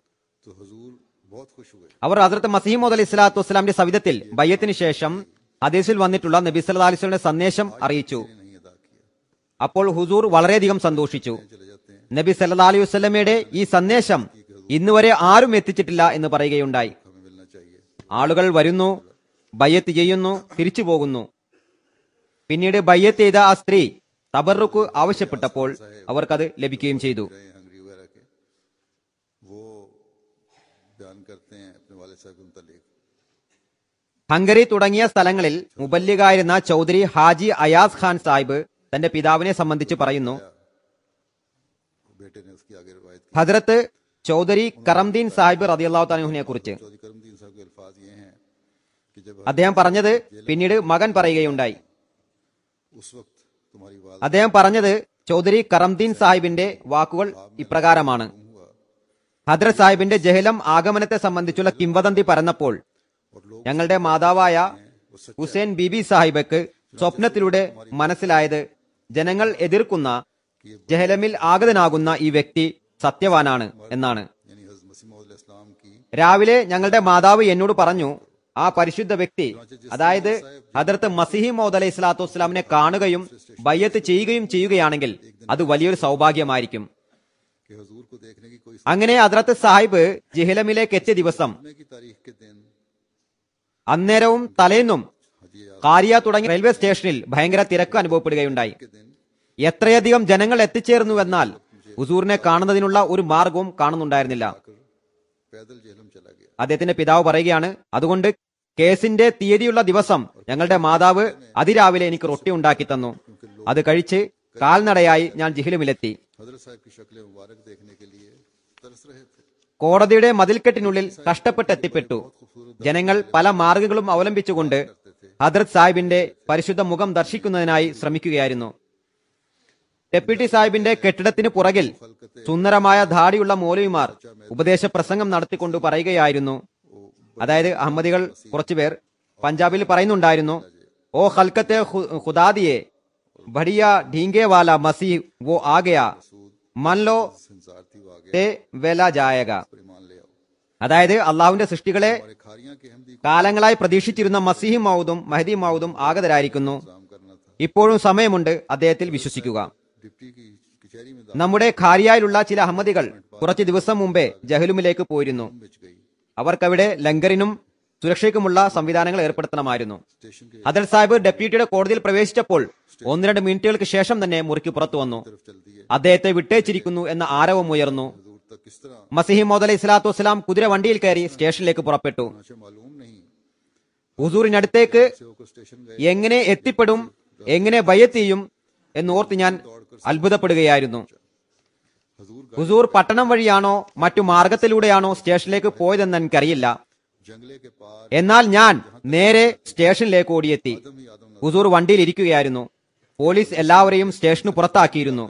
तो हजूर बहुत खुश हुए। അവർ ഹദ്റത്ത് മസീഹ് മൗദ് അലൈഹി സ്വലാത്തു വസ്സലാമിന്റെ സവിധത്തിൽ ബയ്യത്തിന് ശേഷം ഹദീസിൽ വന്നിട്ടുള്ള നബി സല്ലല്ലാഹു അലൈഹി വസല്ലമയുടെ സന്ദേശം അറിയിച്ചു. नहीं अदा किया അപ്പോൾ ഹുസൂർ വളരെയധികം സന്തോഷിച്ചു. चले जाते हैं നബി സല്ലല്ലാഹു അലൈഹി വസല്ലമയുടെ ഈ സന്ദേശം ഇന്നുവരെ ആരും എത്തിച്ചിട്ടില്ല എന്ന് പറയുകയുണ്ടായി. हमें मिलना चाहिए। ആളുകൾ വരുന്നു, ബയ്യത്ത് ചെയ്യുന്നു, തിരിച്ചു പോകുന്നു. പിന്നീട് ബയ്യത്ത് ചെയ്ത ആ സ്ത്രീ തബറുക്ക് ആവശ്യപ്പെട്ടപ്പോൾ അവർക്കത് ലഭിക്കുകയും ചെയ്തു. रहे हंगरी वगैरह के वो बयान करते हैं अपने वाले साहब के मुतालिक ഹംഗറി തുടങ്ങിയ സ്ഥലങ്ങളിൽ മുബല്ലിഗായിരുന്ന ചൗധരി ഹാജി അയാസ് ഖാൻ സാഹിബ് തന്റെ പിതാവിനെ സംബന്ധിച്ച് പറയുന്നു, बेटे ने उसकी आगे रवायत की। ഹദ്രത്ത് ചൗധരി കറംദീൻ സാഹിബ് റളിയല്ലാഹു തആല അൻഹുവിനെ കുറിച്ച് चौधरी करमदीन साहब के अल्फाज ये हैं कि जब അദ്ദേഹം പറഞ്ഞത് പിന്നീട് മകൻ പറയുകയുണ്ടായി. उस वक्त तुम्हारी वाल അദ്ദേഹം പറഞ്ഞത് ചൗധരി കറംദീൻ സാഹിബിന്റെ വാക്കുകൾ ഇപ്രകാരമാണ്. हुआ ഹദ്രത്ത് സാഹിബിന്റെ ജഹലം ആഗമനത്തെ സംബന്ധിച്ചുള്ള കിംവദന്തി പരന്നപ്പോൾ और लोग ഞങ്ങളുടെ മാതാവായ ഹുസൈൻ ബീബി സാഹിബക്ക് സ്വപ്നത്തിലൂടെ മനസ്സിലായത് ജനങ്ങൾ എതിർക്കുന്ന ജഹലമിൽ ആഗതനാകുന്ന ഈ വ്യക്തി സത്യവാനാണ് എന്നാണ്. यानी हज़रत मसीह मौद अलैहिस्सलाम की രാവിലെ ഞങ്ങളുടെ മാതാവ് എന്നോട് പറഞ്ഞു, ആ പരിശുദ്ധ വ്യക്തി, അതായത് ഹദ്റത്ത് മസീഹി മൗദ് അലൈഹി സ്വലാത്തു വസ്സലാമിനെ കാണുകയും ബയ്യത്ത് ചെയ്യുകയും ചെയ്യുകയാണെങ്കിൽ അത് വലിയൊരു സൗഭാഗ്യമായിരിക്കും. कि हजूर को देखने की कोई അങ്ങനെ ഹദ്റത്ത് സാഹിബ് ജഹലമിലേക്ക് എത്തിയ ദിവസം समय की तारीख के दिन അന്നേരവും തലേന്നും हजी കാരിയ തുടങ്ങിയ റെയിൽവേ സ്റ്റേഷനിൽ ഭയങ്കര തിരക്ക് അനുഭവപ്പെടുകയുണ്ടായി. के दिन എത്രയധികം ജനങ്ങൾ എത്തിച്ചേർന്നുവെന്നാൽ ഹുസൂറിനെ കാണുന്നതിനുള്ള ഒരു മാർഗവും കാണുന്നുണ്ടായിരുന്നില്ല. पैदल जेहलम चला गया। അദ്ദേഹത്തിന്റെ പിതാവ് പറയുകയാണ്, അതുകൊണ്ട് കേസിന്റെ തീയതിയുള്ള ദിവസം ഞങ്ങളുടെ മാതാവ് അതിരാവിലെ എനിക്ക് റൊട്ടി ഉണ്ടാക്കി തന്നു. അത് കഴിച്ച് കാൽനടയായി ഞാൻ ജിഹിലുമിലെത്തി. हजरत साहब की शक्ल मुबारक देखने के लिए तरस रहे थे। കോടതിയുടെ മതിൽക്കെട്ടിനുള്ളിൽ കഷ്ടപ്പെട്ട് എത്തിപ്പെട്ടു. ജനങ്ങൾ പല മാർഗങ്ങളും അവലംബിച്ചുകൊണ്ട് ഹദ്രത്ത് സാഹിബിന്റെ പരിശുദ്ധ മുഖം ദർശിക്കുന്നതിനായി ശ്രമിക്കുകയായിരുന്നു. ഡെപ്യൂട്ടി സാഹിബിന്റെ കെട്ടിടത്തിന് പുറകിൽ സുന്ദരമായ ധാടിയുള്ള മൗലവിമാർ ഉപദേശ പ്രസംഗം നടത്തിക്കൊണ്ട് പറയുകയായിരുന്നു. അതായത് അഹമ്മദികൾ കുറച്ചുപേർ പഞ്ചാബിൽ പറയുന്നുണ്ടായിരുന്നു, ഓ ഹൽക്കത്തെ ഖുദാദിയെ ബടിയ ढींगे वाला मसीह वो आ गया मन लो ते वेला जाएगा. അതായത് അള്ളാഹുവിന്റെ സൃഷ്ടികളെ കാലങ്ങളായി പ്രതീക്ഷിച്ചിരുന്ന മസീഹ് മൗദും മഹദി മൗദും ആഗതരായിരിക്കുന്നു. ഇപ്പോഴും സമയമുണ്ട് അദ്ദേഹത്തിൽ വിശ്വസിക്കുക. നമ്മുടെ ഖാരിയായിലുള്ള ചില അഹമ്മദികൾ കുറച്ച് ദിവസം മുമ്പേ ജഹലുമിലേക്ക് പോയിരുന്നു. അവർക്കവിടെ ലങ്കറിനും സുരക്ഷയ്ക്കുമുള്ള സംവിധാനങ്ങൾ ഏർപ്പെടുത്തണമായിരുന്നു. അദൽ സാഹിബ് ഡെപ്യൂട്ടിയുടെ കോടതിയിൽ പ്രവേശിച്ചപ്പോൾ 1-2 മിനിറ്റുകൾക്ക് ശേഷം തന്നെ മുറിക്ക് പുറത്തു വന്നു. അദ്ദേഹത്തെ വിട്ടേച്ചിരിക്കുന്നു എന്ന ആരവം ഉയർന്നു. മസീഹ് മൗദ് അലൈഹി സ്വലാത്തു വസ്സലാം കുതിര വണ്ടിയിൽ കയറി സ്റ്റേഷനിലേക്ക് പുറപ്പെട്ടു. ഹുസൂറിനടുത്തേക്ക് എങ്ങനെ എത്തിപ്പെടും, എങ്ങനെ ബയ്യത്ത് ചെയ്യും എന്നോർത്ത് ഞാൻ അത്ഭുതപ്പെടുകയായിരുന്നു. ഹുസൂർ പട്ടണം വഴിയാണോ മറ്റു മാർഗത്തിലൂടെയാണോ സ്റ്റേഷനിലേക്ക് പോയതെന്ന് എനിക്കറിയില്ല. എന്നാൽ ഞാൻ നേരെ സ്റ്റേഷനിലേക്ക് ഓടിയെത്തി. ഹുസൂർ വണ്ടിയിൽ ഇരിക്കുകയായിരുന്നു. പോലീസ് എല്ലാവരെയും സ്റ്റേഷന് പുറത്താക്കിയിരുന്നു.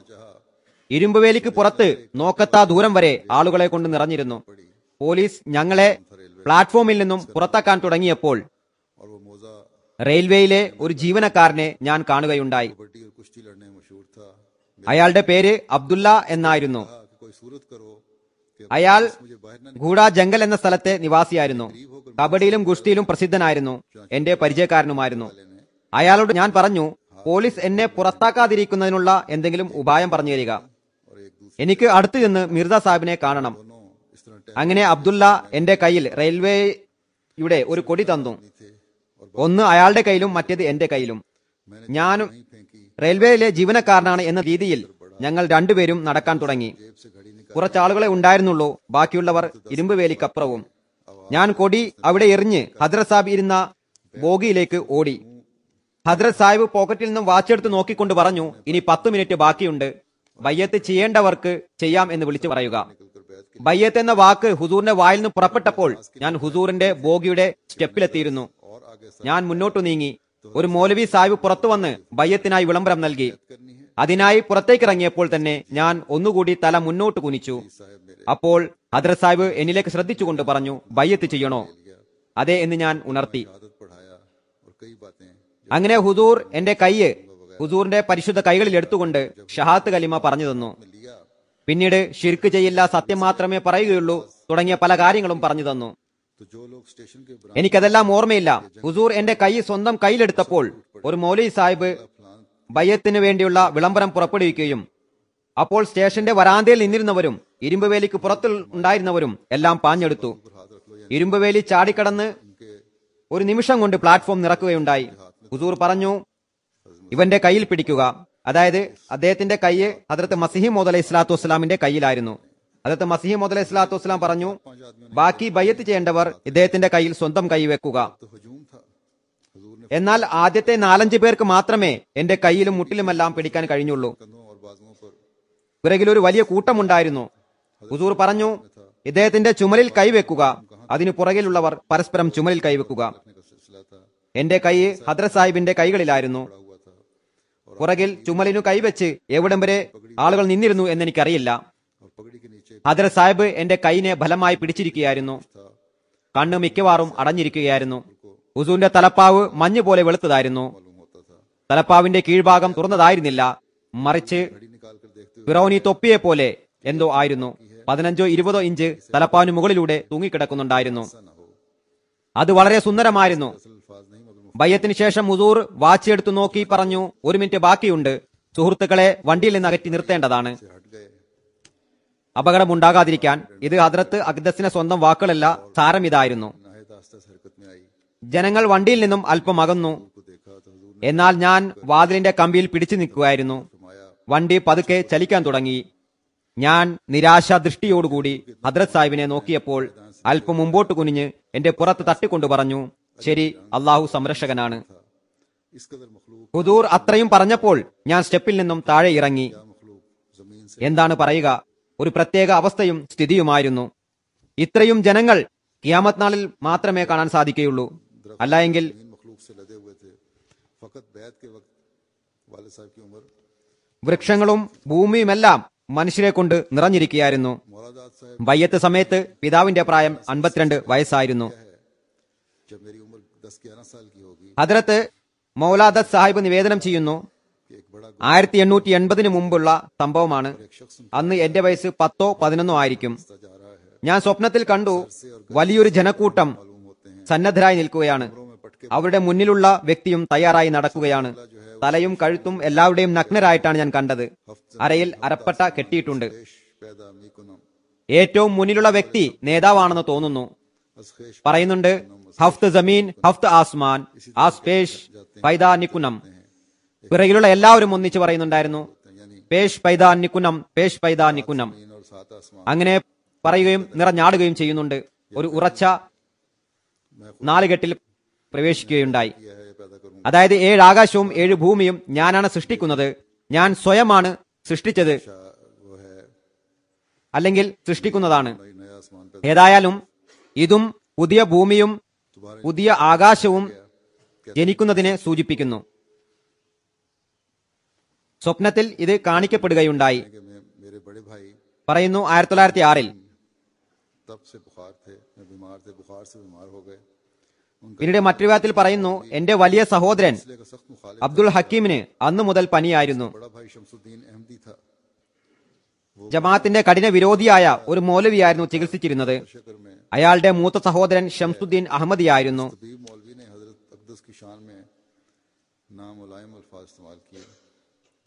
ഇരുമ്പുവേലിക്ക് പുറത്ത് നോക്കത്താ ദൂരം വരെ ആളുകളെ കൊണ്ട് നിറഞ്ഞിരുന്നു. പോലീസ് ഞങ്ങളെ പ്ലാറ്റ്ഫോമിൽ നിന്നും പുറത്താക്കാൻ തുടങ്ങിയപ്പോൾ റെയിൽവേയിലെ ഒരു ജീവനക്കാരനെ ഞാൻ കാണുകയുണ്ടായി. അയാളുടെ പേര് അബ്ദുള്ള എന്നായിരുന്നു. അയാൾ ഗൂഡ ജംഗൽ എന്ന സ്ഥലത്തെ നിവാസിയായിരുന്നു. കബഡിയിലും ഗുസ്തിയിലും പ്രസിദ്ധനായിരുന്നു. എന്റെ പരിചയക്കാരനുമായിരുന്നു. അയാളോട് ഞാൻ പറഞ്ഞു, പോലീസ് എന്നെ പുറത്താക്കാതിരിക്കുന്നതിനുള്ള എന്തെങ്കിലും ഉപായം പറഞ്ഞു തരിക. എനിക്ക് അടുത്തു ചെന്ന് മിർസ സാഹിബിനെ കാണണം. അങ്ങനെ അബ്ദുള്ള എന്റെ കയ്യിൽ റെയിൽവേയുടെ ഒരു കൊടി തന്നു. ഒന്ന് അയാളുടെ കയ്യിലും മറ്റേത് എന്റെ കയ്യിലും. ഞാനും റെയിൽവേയിലെ ജീവനക്കാരനാണ് എന്ന രീതിയിൽ ഞങ്ങൾ രണ്ടുപേരും നടക്കാൻ തുടങ്ങി. കുറച്ചാളുകളെ ഉണ്ടായിരുന്നുള്ളൂ, ബാക്കിയുള്ളവർ ഇരുമ്പ് വേലിക്കപ്പുറവും. ഞാൻ കൊടി അവിടെ എറിഞ്ഞ് ഹദ്രത്ത് സാഹിബ് ഇരുന്ന ബോഗിയിലേക്ക് ഓടി. ഹദ്രത്ത് സാഹിബ് പോക്കറ്റിൽ നിന്നും വാച്ചെടുത്ത് നോക്കിക്കൊണ്ട് പറഞ്ഞു, ഇനി 10 മിനിറ്റ് ബാക്കിയുണ്ട്, ബയ്യത്ത് ചെയ്യേണ്ടവർക്ക് ചെയ്യാം എന്ന് വിളിച്ചു പറയുക. ബയ്യത്ത് എന്ന വാക്ക് ഹുസൂറിന്റെ വായിൽ നിന്ന് പുറപ്പെട്ടപ്പോൾ ഞാൻ ഹുസൂറിന്റെ ബോഗിയുടെ സ്റ്റെപ്പിലെത്തിയിരുന്നു. ഞാൻ മുന്നോട്ടു നീങ്ങി. ഒരു മൗലവി സാഹിബ് പുറത്തു വന്ന് ബയ്യത്തിനായി വിളംബരം നൽകി. അതിനായി പുറത്തേക്കിറങ്ങിയപ്പോൾ തന്നെ ഞാൻ ഒന്നുകൂടി തല മുന്നോട്ട് കുനിച്ചു. അപ്പോൾ ഹദ്രത്ത് സാഹിബ് എന്നിലേക്ക് ശ്രദ്ധിച്ചുകൊണ്ട് പറഞ്ഞു, ബയ്യത്ത് ചെയ്യണോ? അതെ എന്ന് ഞാൻ ഉണർത്തി. അങ്ങനെ ഹുസൂർ എന്റെ കൈയ്യ് ഹുസൂറിന്റെ പരിശുദ്ധ കൈകളിൽ എടുത്തുകൊണ്ട് ഷഹാത്ത് കലിമ പറഞ്ഞു തന്നു. പിന്നീട് ഷിർക്ക് ചെയ്യില്ല, സത്യം മാത്രമേ പറയുകയുള്ളൂ തുടങ്ങിയ പല കാര്യങ്ങളും പറഞ്ഞു തന്നു. എനിക്കതെല്ലാം ഓർമ്മയില്ല. ഹുസൂർ എന്റെ കൈ സ്വന്തം കയ്യിലെടുത്തപ്പോൾ ഒരു മൗലവി സാഹിബ് ബയ്യത്തിന് വേണ്ടിയുള്ള വിളംബരം പുറപ്പെടുവിക്കുകയും അപ്പോൾ സ്റ്റേഷന്റെ വരാന്തയിൽ നിന്നിരുന്നവരും ഇരുമ്പുവേലിക്ക് പുറത്ത് ഉണ്ടായിരുന്നവരും എല്ലാം പാഞ്ഞെടുത്തു. ഇരുമ്പുവേലി ചാടിക്കടന്ന് ഒരു നിമിഷം കൊണ്ട് പ്ലാറ്റ്ഫോം നിറക്കുകയുണ്ടായി. ഹുസൂർ പറഞ്ഞു, ഇവന്റെ കയ്യിൽ പിടിക്കുക. അതായത് അദ്ദേഹത്തിന്റെ കൈ ഹദ്രത്ത് മസീഹ് മൗദ് അലൈഹി സ്വലാത്തു വസ്സലാമിന്റെ കയ്യിലായിരുന്നു. ഹദ്രത്ത് മസീഹ് മൗദ് അലൈഹി സ്വലാത്തു വസ്സലാം പറഞ്ഞു, ബാക്കി ബയ്യത്ത് ചെയ്യേണ്ടവർ ഇദ്ദേഹത്തിന്റെ കയ്യിൽ സ്വന്തം കൈ വെക്കുക. എന്നാൽ ആദ്യത്തെ 4-5 പേർക്ക് മാത്രമേ എന്റെ കയ്യിലും മുട്ടിലുമെല്ലാം പിടിക്കാൻ കഴിഞ്ഞുള്ളൂ. പിറകിൽ ഒരു വലിയ കൂട്ടമുണ്ടായിരുന്നു. ഹുസൂർ പറഞ്ഞു, ഇദ്ദേഹത്തിന്റെ ചുമലിൽ കൈവെക്കുക. അതിനു പുറകിലുള്ളവർ പരസ്പരം ചുമലിൽ കൈവെക്കുക. എന്റെ കൈ ഹദ്രത്ത് സാഹിബിന്റെ കൈകളിലായിരുന്നു. പുറകിൽ ചുമലിനു കൈവച്ച് എവിടം വരെ ആളുകൾ നിന്നിരുന്നു എന്നെനിക്കറിയില്ല. ഹദ്രത്ത് സാഹിബ് എന്റെ കൈനെ ബലമായി പിടിച്ചിരിക്കുകയായിരുന്നു. കണ്ണ് മിക്കവാറും അടഞ്ഞിരിക്കുകയായിരുന്നു. ഹുസൂറിന്റെ തലപ്പാവ് മഞ്ഞ് പോലെ വെളുത്തതായിരുന്നു. തലപ്പാവിന്റെ കീഴ്ഭാഗം തുറന്നതായിരുന്നില്ല, മറിച്ച് ഫിറൗനി തൊപ്പിയെ പോലെ എന്തോ ആയിരുന്നു. 15-20 ഇഞ്ച് തലപ്പാവിന് മുകളിലൂടെ തൂങ്ങിക്കിടക്കുന്നുണ്ടായിരുന്നു. അത് വളരെ സുന്ദരമായിരുന്നു. ബയ്യത്തിന് ശേഷം ഹുസൂർ വാച്ച് എടുത്തു നോക്കി പറഞ്ഞു, 1 മിനിറ്റ് ബാക്കിയുണ്ട്, സുഹൃത്തുക്കളെ വണ്ടിയിൽ നിന്ന് അകറ്റി നിർത്തേണ്ടതാണ്, അപകടമുണ്ടാകാതിരിക്കാൻ. ഇത് ഹദ്രത്ത് അഖ്ദസിന്റെ സ്വന്തം വാക്കുകളല്ല, സാരം ഇതായിരുന്നു. ജനങ്ങൾ വണ്ടിയിൽ നിന്നും അല്പം അകന്നു. എന്നാൽ ഞാൻ വാതിലിന്റെ കമ്പിയിൽ പിടിച്ചു നിൽക്കുകയായിരുന്നു. വണ്ടി പതുക്കെ ചലിക്കാൻ തുടങ്ങി. ഞാൻ നിരാശാ ദൃഷ്ടിയോടുകൂടി ഹദ്രത്ത് സാഹിബിനെ നോക്കിയപ്പോൾ അല്പം മുമ്പോട്ട് കുനിഞ്ഞ് എന്റെ പുറത്ത് തട്ടിക്കൊണ്ടു പറഞ്ഞു, ശരി, അള്ളാഹു സംരക്ഷകനാണ്. इस कदर मखलूक ഹുദൂർ അത്രയും പറഞ്ഞപ്പോൾ ഞാൻ സ്റ്റെപ്പിൽ നിന്നും താഴെ ഇറങ്ങി. मखलूक जमीन से എന്താണ് പറയുക, ഒരു പ്രത്യേക അവസ്ഥയും സ്ഥിതിയുമായിരുന്നു. ഇത്രയും ജനങ്ങൾ ഖിയാമത്ത് നാളിൽ മാത്രമേ കാണാൻ സാധിക്കുകയുള്ളൂ. അല്ല എങ്കിൽ जमीन मखलूक से लदे हुए थे. फकत बैत के वक्त वालिद साहब की उम्र വൃക്ഷങ്ങളും ഭൂമിയുമെല്ലാം മനുഷ്യരെ കൊണ്ട് നിറഞ്ഞിരിക്കുകയായിരുന്നു. मौलादाद साहब ബയ്യത്ത് സമയത്ത് പിതാവിന്റെ പ്രായം 52 വയസ്സായിരുന്നു. जब मेरी उम्र 10-11 साल की होगी ഹദ്രത്ത് മൗലാദത്ത് സാഹിബ് നിവേദനം ചെയ്യുന്നു, कि एक बड़ा 1880 മുമ്പുള്ള സംഭവമാണ്. एक शख्स അന്ന് എന്റെ വയസ്സ് 10-11 ആയിരിക്കും. जा रहा है. ഞാൻ സ്വപ്നത്തിൽ കണ്ടു വലിയൊരു ജനക്കൂട്ടം मालूम होते हैं സന്നദ്ധരായി നിൽക്കുകയാണ്. में पटके അവരുടെ മുന്നിലുള്ള വ്യക്തിയും തയ്യാറായി നടക്കുകയാണ്. തലയും കഴുത്തും എല്ലാവരുടെയും നഗ്നരായിട്ടാണ് ഞാൻ കണ്ടത്. അരയിൽ അരപ്പട്ട കെട്ടിയിട്ടുണ്ട്. पेश पैदा मीकुनम ഏറ്റവും മുന്നിലുള്ള വ്യക്തി നേതാവാണെന്ന് തോന്നുന്നു. असखेश പറയുന്നുണ്ട്, ഹഫ്ത് ജമീൻ ഹഫ്ത് ആസ്മാൻ ആസ്പേഷ് പൈദാ നിക്കുനം. പിറകിലുള്ള എല്ലാവരും ഒന്നിച്ച് പറയുന്നുണ്ടായിരുന്നു, यानी പേഷ് പൈദാ നിക്കുനം, പേഷ് പൈദാ നിക്കുനം. मीन और सात आसमान അങ്ങനെ പറയുകയും നിറഞ്ഞാടുകയും ചെയ്യുന്നുണ്ട്. ഒരു ഉറച്ച നാലുകെട്ടിൽ പ്രവേശിക്കുകയുണ്ടായി. यह है पैदा करूंगा അതായത് 7 ആകാശവും 7 ഭൂമിയും ഞാനാണ് സൃഷ്ടിക്കുന്നത്, ഞാൻ സ്വയമാണ് സൃഷ്ടിച്ചത്, वो है അല്ലെങ്കിൽ സൃഷ്ടിക്കുന്നതാണ്. नया आसमान पैदा ഏതായാലും ഇതും പുതിയ ഭൂമിയും तुम्हारे പുതിയ ആകാശവും ജനിക്കുന്നതിനെ സൂചിപ്പിക്കുന്നു. സ്വപ്നത്തിൽ ഇത് കാണിക്കപ്പെടുകയുണ്ടായി. कि मेरे बड़े भाई പറയുന്നു, 1906 तब से बुखार थे, मैं बीमार थे, बुखार से बीमार हो गए. उनका പിന്നീട് മറ്റൊരു വിധത്തിൽ പറയുന്നു, എന്റെ വലിയ സഹോദരൻ इसलिए का सख्त मुखालिफ അബ്ദുൽ ഹക്കീമിന് അന്നു മുതൽ പനിയായിരുന്നു. बड़ा भाई शमसुद्दीन अहमदी था. ജമാഅത്തിന്റെ കഠിന വിരോധിയായ ഒരു മൗലവിയായിരുന്നു ചികിത്സിച്ചിരുന്നത്. शकर में അയാളുടെ മൂത്ത സഹോദരൻ ഷംസുദ്ദീൻ അഹമ്മദിയായിരുന്നു. तबीब मौलवी ने हजरत अक़दस की शान में नामुलायम अल्फाज इस्तेमाल किए.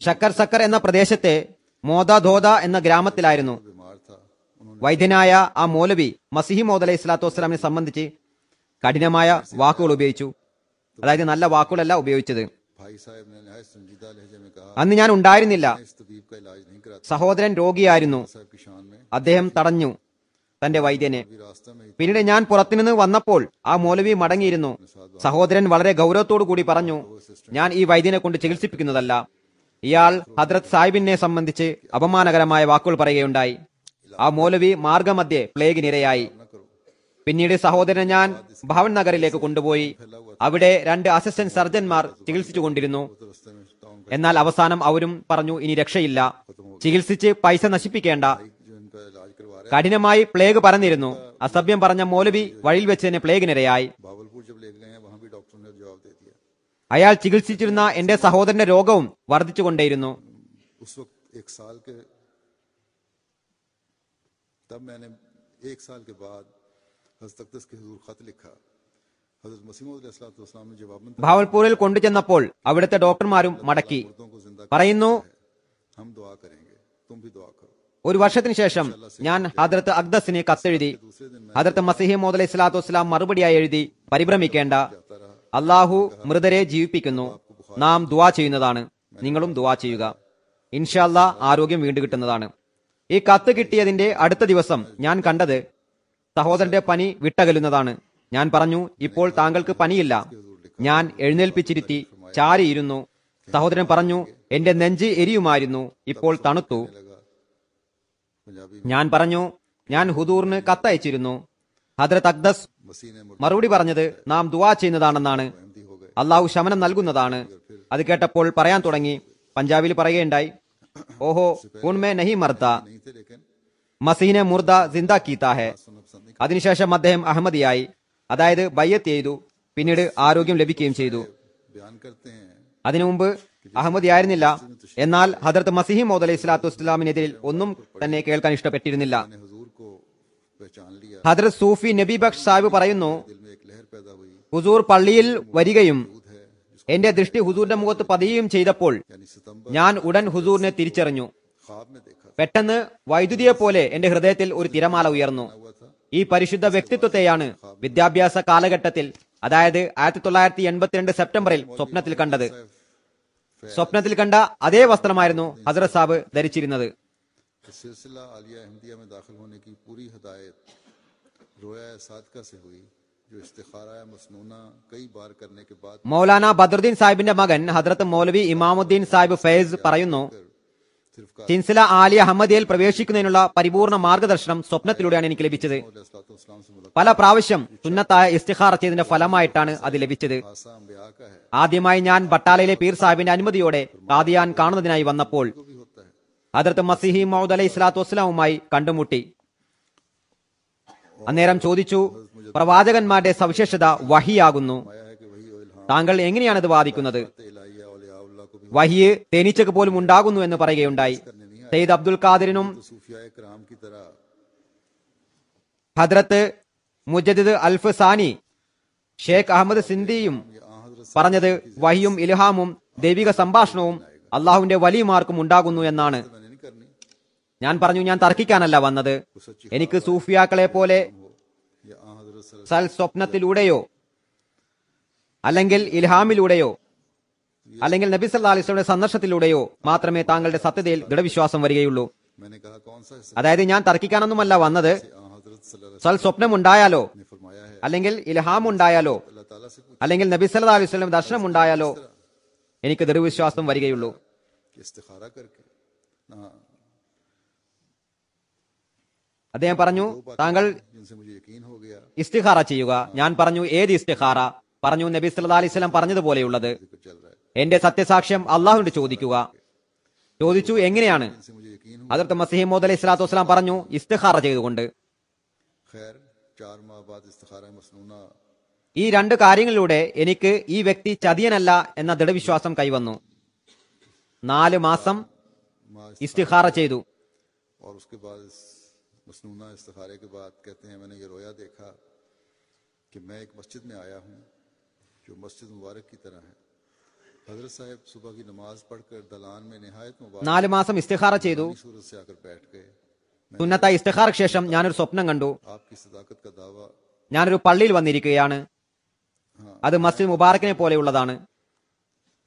ഷക്കർ സക്കർ എന്ന പ്രദേശത്തെ മോദാധോദ എന്ന ഗ്രാമത്തിലായിരുന്നു. बीमार था. उन्होंने വൈദ്യനായ ആ മൗലവി മസിഹി മൗദ് അലൈഹി സ്വലാത്തു വസ്സലാമിനെ സംബന്ധിച്ച് കഠിനമായ വാക്കുകൾ ഉപയോഗിച്ചു. അതായത് നല്ല വാക്കുകളല്ല ഉപയോഗിച്ചത്. भाई साहब ने नहायत संजीदा लहजे में कहा, അന്ന് ഞാൻ ഉണ്ടായിരുന്നില്ല. इस तबीब का इलाज नहीं कराता. സഹോദരൻ രോഗിയായിരുന്നു. साहब की शान में അദ്ദേഹം തടഞ്ഞു തന്റെ വൈദ്യനെ. भी रास्ते में പിന്നീട് ഞാൻ പുറത്തുനിന്ന് വന്നപ്പോൾ ആ മൗലവി മടങ്ങിയിരുന്നു. സഹോദരൻ വളരെ ഗൗരവത്തോടു കൂടി പറഞ്ഞു, ഞാൻ ഈ വൈദ്യനെ കൊണ്ട് ചികിത്സിപ്പിക്കുന്നതല്ല. ഇയാൾ ഹദ്രത്ത് സാഹിബിനെ സംബന്ധിച്ച് അപമാനകരമായ വാക്കുകൾ പറയുകയുണ്ടായി. ആ മൗലവി മാർഗമധ്യേ പ്ലേഗിനിരയായി. न करो. പിന്നീട് സഹോദരനെ ഞാൻ ഭവൻ നഗറിലേക്ക് കൊണ്ടുപോയി. അവിടെ 2 അസിസ്റ്റന്റ് സർജന്മാർ ചികിത്സിച്ചുകൊണ്ടിരുന്നു. तो रास्ते में टाउन എന്നാൽ അവസാനം അവരും പറഞ്ഞു, ഇനി രക്ഷയില്ല, ചികിത്സിച്ച് പൈസ നശിപ്പിക്കേണ്ട. जो इनका इलाज करवा रहे കഠിനമായി പ്ലേഗ് പരന്നിരുന്നു. അസഭ്യം പറഞ്ഞ മൗലവി വഴിയിൽ വെച്ച് തന്നെ പ്ലേഗിനിരയായി. बावलपुर जब ले गए हैं वहां भी डॉक्टर ने जवाब दे दिया. അയാൾ ചികിത്സിച്ചിരുന്ന എന്റെ സഹോദരന്റെ രോഗവും വർദ്ധിച്ചുകൊണ്ടേയിരുന്നു. उस वक्त 1 साल के तब मैंने 1 साल के बाद हज़रत अक़दस के हुज़ूर खत लिखा. हज़रत मसीह मौद अलैहिस्सलाम ने जवाब में ഭാവൽപൂരിൽ കൊണ്ടുചെന്നപ്പോൾ അവിടുത്തെ ഡോക്ടർമാരും മടക്കി. मुर्दों को जिंदा പറയുന്നു, हम दुआ करेंगे, तुम भी दुआ करो. ഒരു വർഷത്തിന് ശേഷം ഞാൻ ഹദ്രത്ത് അഖ്ദസിന് കത്തെഴുതി. ഹദ്രത്ത് മസീഹ് മൗദ് അലൈഹി സ്വലാത്തു വസ്സലാം മറുപടിയായി എഴുതി, പരിഭ്രമിക്കേണ്ട, അള്ളാഹു മൃതരെ ജീവിപ്പിക്കുന്നു, നാം ദുആ ചെയ്യുന്നതാണ്, നിങ്ങളും ദുആ ചെയ്യുക, ഇൻഷാ അല്ലാഹ് ആരോഗ്യം വീണ്ടും കിട്ടുന്നതാണ്. ഈ കത്ത് കിട്ടിയതിന്റെ അടുത്ത ദിവസം ഞാൻ കണ്ടത് സഹോദരന്റെ പനി വിട്ടകലുന്നതാണ്. ഞാൻ പറഞ്ഞു, ഇപ്പോൾ താങ്കൾക്ക് പനിയില്ല. ഞാൻ എഴുന്നേൽപ്പിച്ചിരുത്തി ചാരിയിരുന്നു. സഹോദരൻ പറഞ്ഞു, എന്റെ നെഞ്ച് എരിയുമായിരുന്നു, ഇപ്പോൾ തണുത്തു. पंजाबी ഞാൻ പറഞ്ഞു, ഞാൻ ഹുദൂറിന് കത്തയച്ചിരുന്നു. ഹദ്രത്ത് അഖ്ദസ് मसीह ने മറുപടി പറഞ്ഞത് നാം ദുആ ചെയ്യുന്നതാണെന്നാണ്, मुर्दी हो गए. അള്ളാഹു ശമനം നൽകുന്നതാണ്. അത് കേട്ടപ്പോൾ പറയാൻ തുടങ്ങി. പഞ്ചാബിൽ പറയുകയുണ്ടായി, ഓഹോ ഉൺമേ നഹി മർത്ത, नहीं थे लेकिन മസീനെ മുർദ സിന്ദാ കീതാ ഹെ. सुनब पसंद नहीं അതിനുശേഷം അദ്ദേഹം അഹമ്മദിയായി, അതായത് ബയ്യത്ത് ചെയ്തു. പിന്നീട് ആരോഗ്യം ലഭിക്കുകയും ചെയ്തു. बयान करते हैं അതിനു മുമ്പ് അഹമ്മദിയായിരുന്നില്ല. എന്നാൽ ഹദ്രത്ത് മസീഹ് മൗദ് അലൈഹി സ്വലാത്തു വസ്സലാമിനെതിരിൽ ഒന്നും തന്നെ കേൾക്കാൻ ഇഷ്ടപ്പെട്ടിരുന്നില്ല. ने हुजूर को पहचान लिया. ഹദ്രത്ത് സൂഫി നബി ബക്ഷ് സാഹിബ് പറയുന്നു, दिल में एक लहर पैदा हुई. ഹുസൂർ പള്ളിയിൽ വരികയും दूध है जिसको എന്റെ ദൃഷ്ടി ഹുസൂറിന്റെ മുഖത്ത് പതിയുകയും ചെയ്തപ്പോൾ यानी सितंबर ഞാൻ ഉടൻ ഹുസൂറിനെ തിരിച്ചറിഞ്ഞു. ख्वाब में देखा പെട്ടെന്ന് വൈദ്യുതിയെ പോലെ എന്റെ ഹൃദയത്തിൽ ഒരു തിരമാല ഉയർന്നു. हुआ था. ഈ പരിശുദ്ധ വ്യക്തിത്വത്തെയാണ് വിദ്യാഭ്യാസ കാലഘട്ടത്തിൽ, അതായത് 1982 സെപ്റ്റംബറിൽ സ്വപ്നത്തിൽ കണ്ടത്. സ്വപ്നത്തിൽ കണ്ട അതേ വസ്ത്രമായിരുന്നു ഹസ്രത്ത് സാബ് ധരിച്ചിരുന്നത്. कि सिलसिला आलिया अहमदिया में दाखिल होने की पूरी हदायत रोया सादका से हुई, जो इस्तिखारा मसनूना कई बार करने के बाद മൗലാന ബദറുദ്ദീൻ സാഹിബിന്റെ മകൻ ഹദ്രത്ത് മൗലവി ഇമാമുദ്ദീൻ സാഹിബ് ഫൈസ് പറയുന്നു, सिर्फ സിൽസില ആലിയ അഹമ്മദിയയിൽ പ്രവേശിക്കുന്നതിനുള്ള പരിപൂർണ മാർഗദർശനം സ്വപ്നത്തിലൂടെയാണ് എനിക്ക് ലഭിച്ചത്. कासम से मुलाकात പല പ്രാവശ്യം സുന്നത്തായ ഇസ്തിഖാറ ചെയ്തതിന്റെ ഫലമായിട്ടാണ് അത് ലഭിച്ചത്. खासा अम्बिया का है, ആദ്യമായി ഞാൻ ബട്ടാലയിലെ പീർ സാഹിബിന്റെ അനുമതിയോടെ ഖാദിയാൻ കാണുന്നതിനായി വന്നപ്പോൾ भी होता है। ഹദ്രത്ത് മസീഹി മൗദ് അലൈഹി സ്വലാത്തു വസ്സലാമുമായി കണ്ടുമുട്ടി. അന്നേരം ചോദിച്ചു, പ്രവാചകന്മാരുടെ സവിശേഷത വഹിയാകുന്നു, आया है कि वही इल्हाम താങ്കൾ എങ്ങനെയാണിത് വാദിക്കുന്നത്? इलाहिया औलियाउल्लाह को भी വഹിയ് തേനീച്ചക്ക് പോലും ഉണ്ടാകുന്നു എന്ന് പറയുകയുണ്ടായി. സയ്യിദ് അബ്ദുൽ ഖാദിറിനും सूफिया कराम की तरह ഹദ്രത്ത് മുജദ്ദിദ് അൽഫ് സാനി ഷേഖ് അഹമ്മദ് സിന്ദിയും പറഞ്ഞത് വഹിയും ഇൽഹാമും ദൈവിക സംഭാഷണവും അള്ളാഹുവിന്റെ വലിയമാർക്കും ഉണ്ടാകുന്നു എന്നാണ്. मैंने नहीं करनी, ഞാൻ പറഞ്ഞു, ഞാൻ തർക്കിക്കാനല്ല വന്നത്. എനിക്ക് സൂഫിയാക്കളെ പോലെ या हजरत सल्लल्लाहु സൽ സ്വപ്നത്തിലൂടെയോ അല്ലെങ്കിൽ ഇൽഹാമിലൂടെയോ അല്ലെങ്കിൽ നബി സല്ലല്ലാഹു അലൈഹി വസല്ലമയുടെ സന്ദർശനത്തിലൂടെയോ മാത്രമേ താങ്കളുടെ സത്യതയിൽ ദൃഢവിശ്വാസം വരികയുള്ളൂ. मैंने कहा कौन सा हिस्सा അതായത് ഞാൻ തർക്കിക്കാനൊന്നുമല്ല വന്നത്. हजरत सल्लल्लाहु സൽ സ്വപ്നം ഉണ്ടായാലോ ने फरमाया है, അല്ലെങ്കിൽ ഇൽഹാം ഉണ്ടായാലോ अल्लाह ताला से पूछ അല്ലെങ്കിൽ നബി സല്ലല്ലാഹു അലൈഹി വസല്ലം ദർശനം ഉണ്ടായാലോ എനിക്ക് ദൃഢവിശ്വാസം വരികയുള്ളൂ. कि इस्तिखारा करके ना അദ്ദേഹം പറഞ്ഞു, താങ്കൾ जिनसे मुझे यकीन हो गया ഇസ്തിഖാറ ചെയ്യുക. ഞാൻ പറഞ്ഞു, ഏത് ഇസ്തിഖാറ? പറഞ്ഞു, നബി സല്ലല്ലാഹു അലൈഹി വസല്ലം പറഞ്ഞതുപോലെയുള്ളത്. जिक्र चल रहा है, എന്റെ സത്യസാക്ഷ്യം അള്ളാഹുവിനോട് ചോദിക്കുക. ചോദിച്ചു, എങ്ങനെയാണ്? जिनसे मुझे यकीन हो। ഹദ്രത്ത് മസീഹ് മൗഊദ് അലൈഹി സ്വലാത്തു വസ്സലാം പറഞ്ഞു, ഇസ്തിഖാറ ചെയ്തുകൊണ്ട്. खैर 4 माह बाद इस्तिखारा मसनूना ഈ രണ്ട് കാര്യങ്ങളിലൂടെ എനിക്ക് ഈ വ്യക്തി ചതിയനല്ല എന്ന ദൃഢവിശ്വാസം കൈവന്നു. 4 മാസം माह ഇസ്തിഖാറ ചെയ്തു. और उसके बाद इस मसनूना इस्तिखारे के बाद कहते हैं, मैंने ये रोया देखा कि मैं एक मस्जिद में आया हूँ जो मस्जिद मुबारक की तरह है। हजरत साहब सुबह की नमाज पढ़कर दलान में निहायत मुबारक 4 മാസം ഇസ്തിഖാറ ചെയ്തു. सूरत से आकर बैठ गए। സുന്നത്തായ ഇസ്തിഖാറയ്ക്ക് ശേഷം ഞാനൊരു സ്വപ്നം കണ്ടു. आपकी सदाकत का दावा, ഞാനൊരു പള്ളിയിൽ വന്നിരിക്കുകയാണ്. അത് മസ്ജിദ് മുബാറക്കിനെ പോലെയുള്ളതാണ്.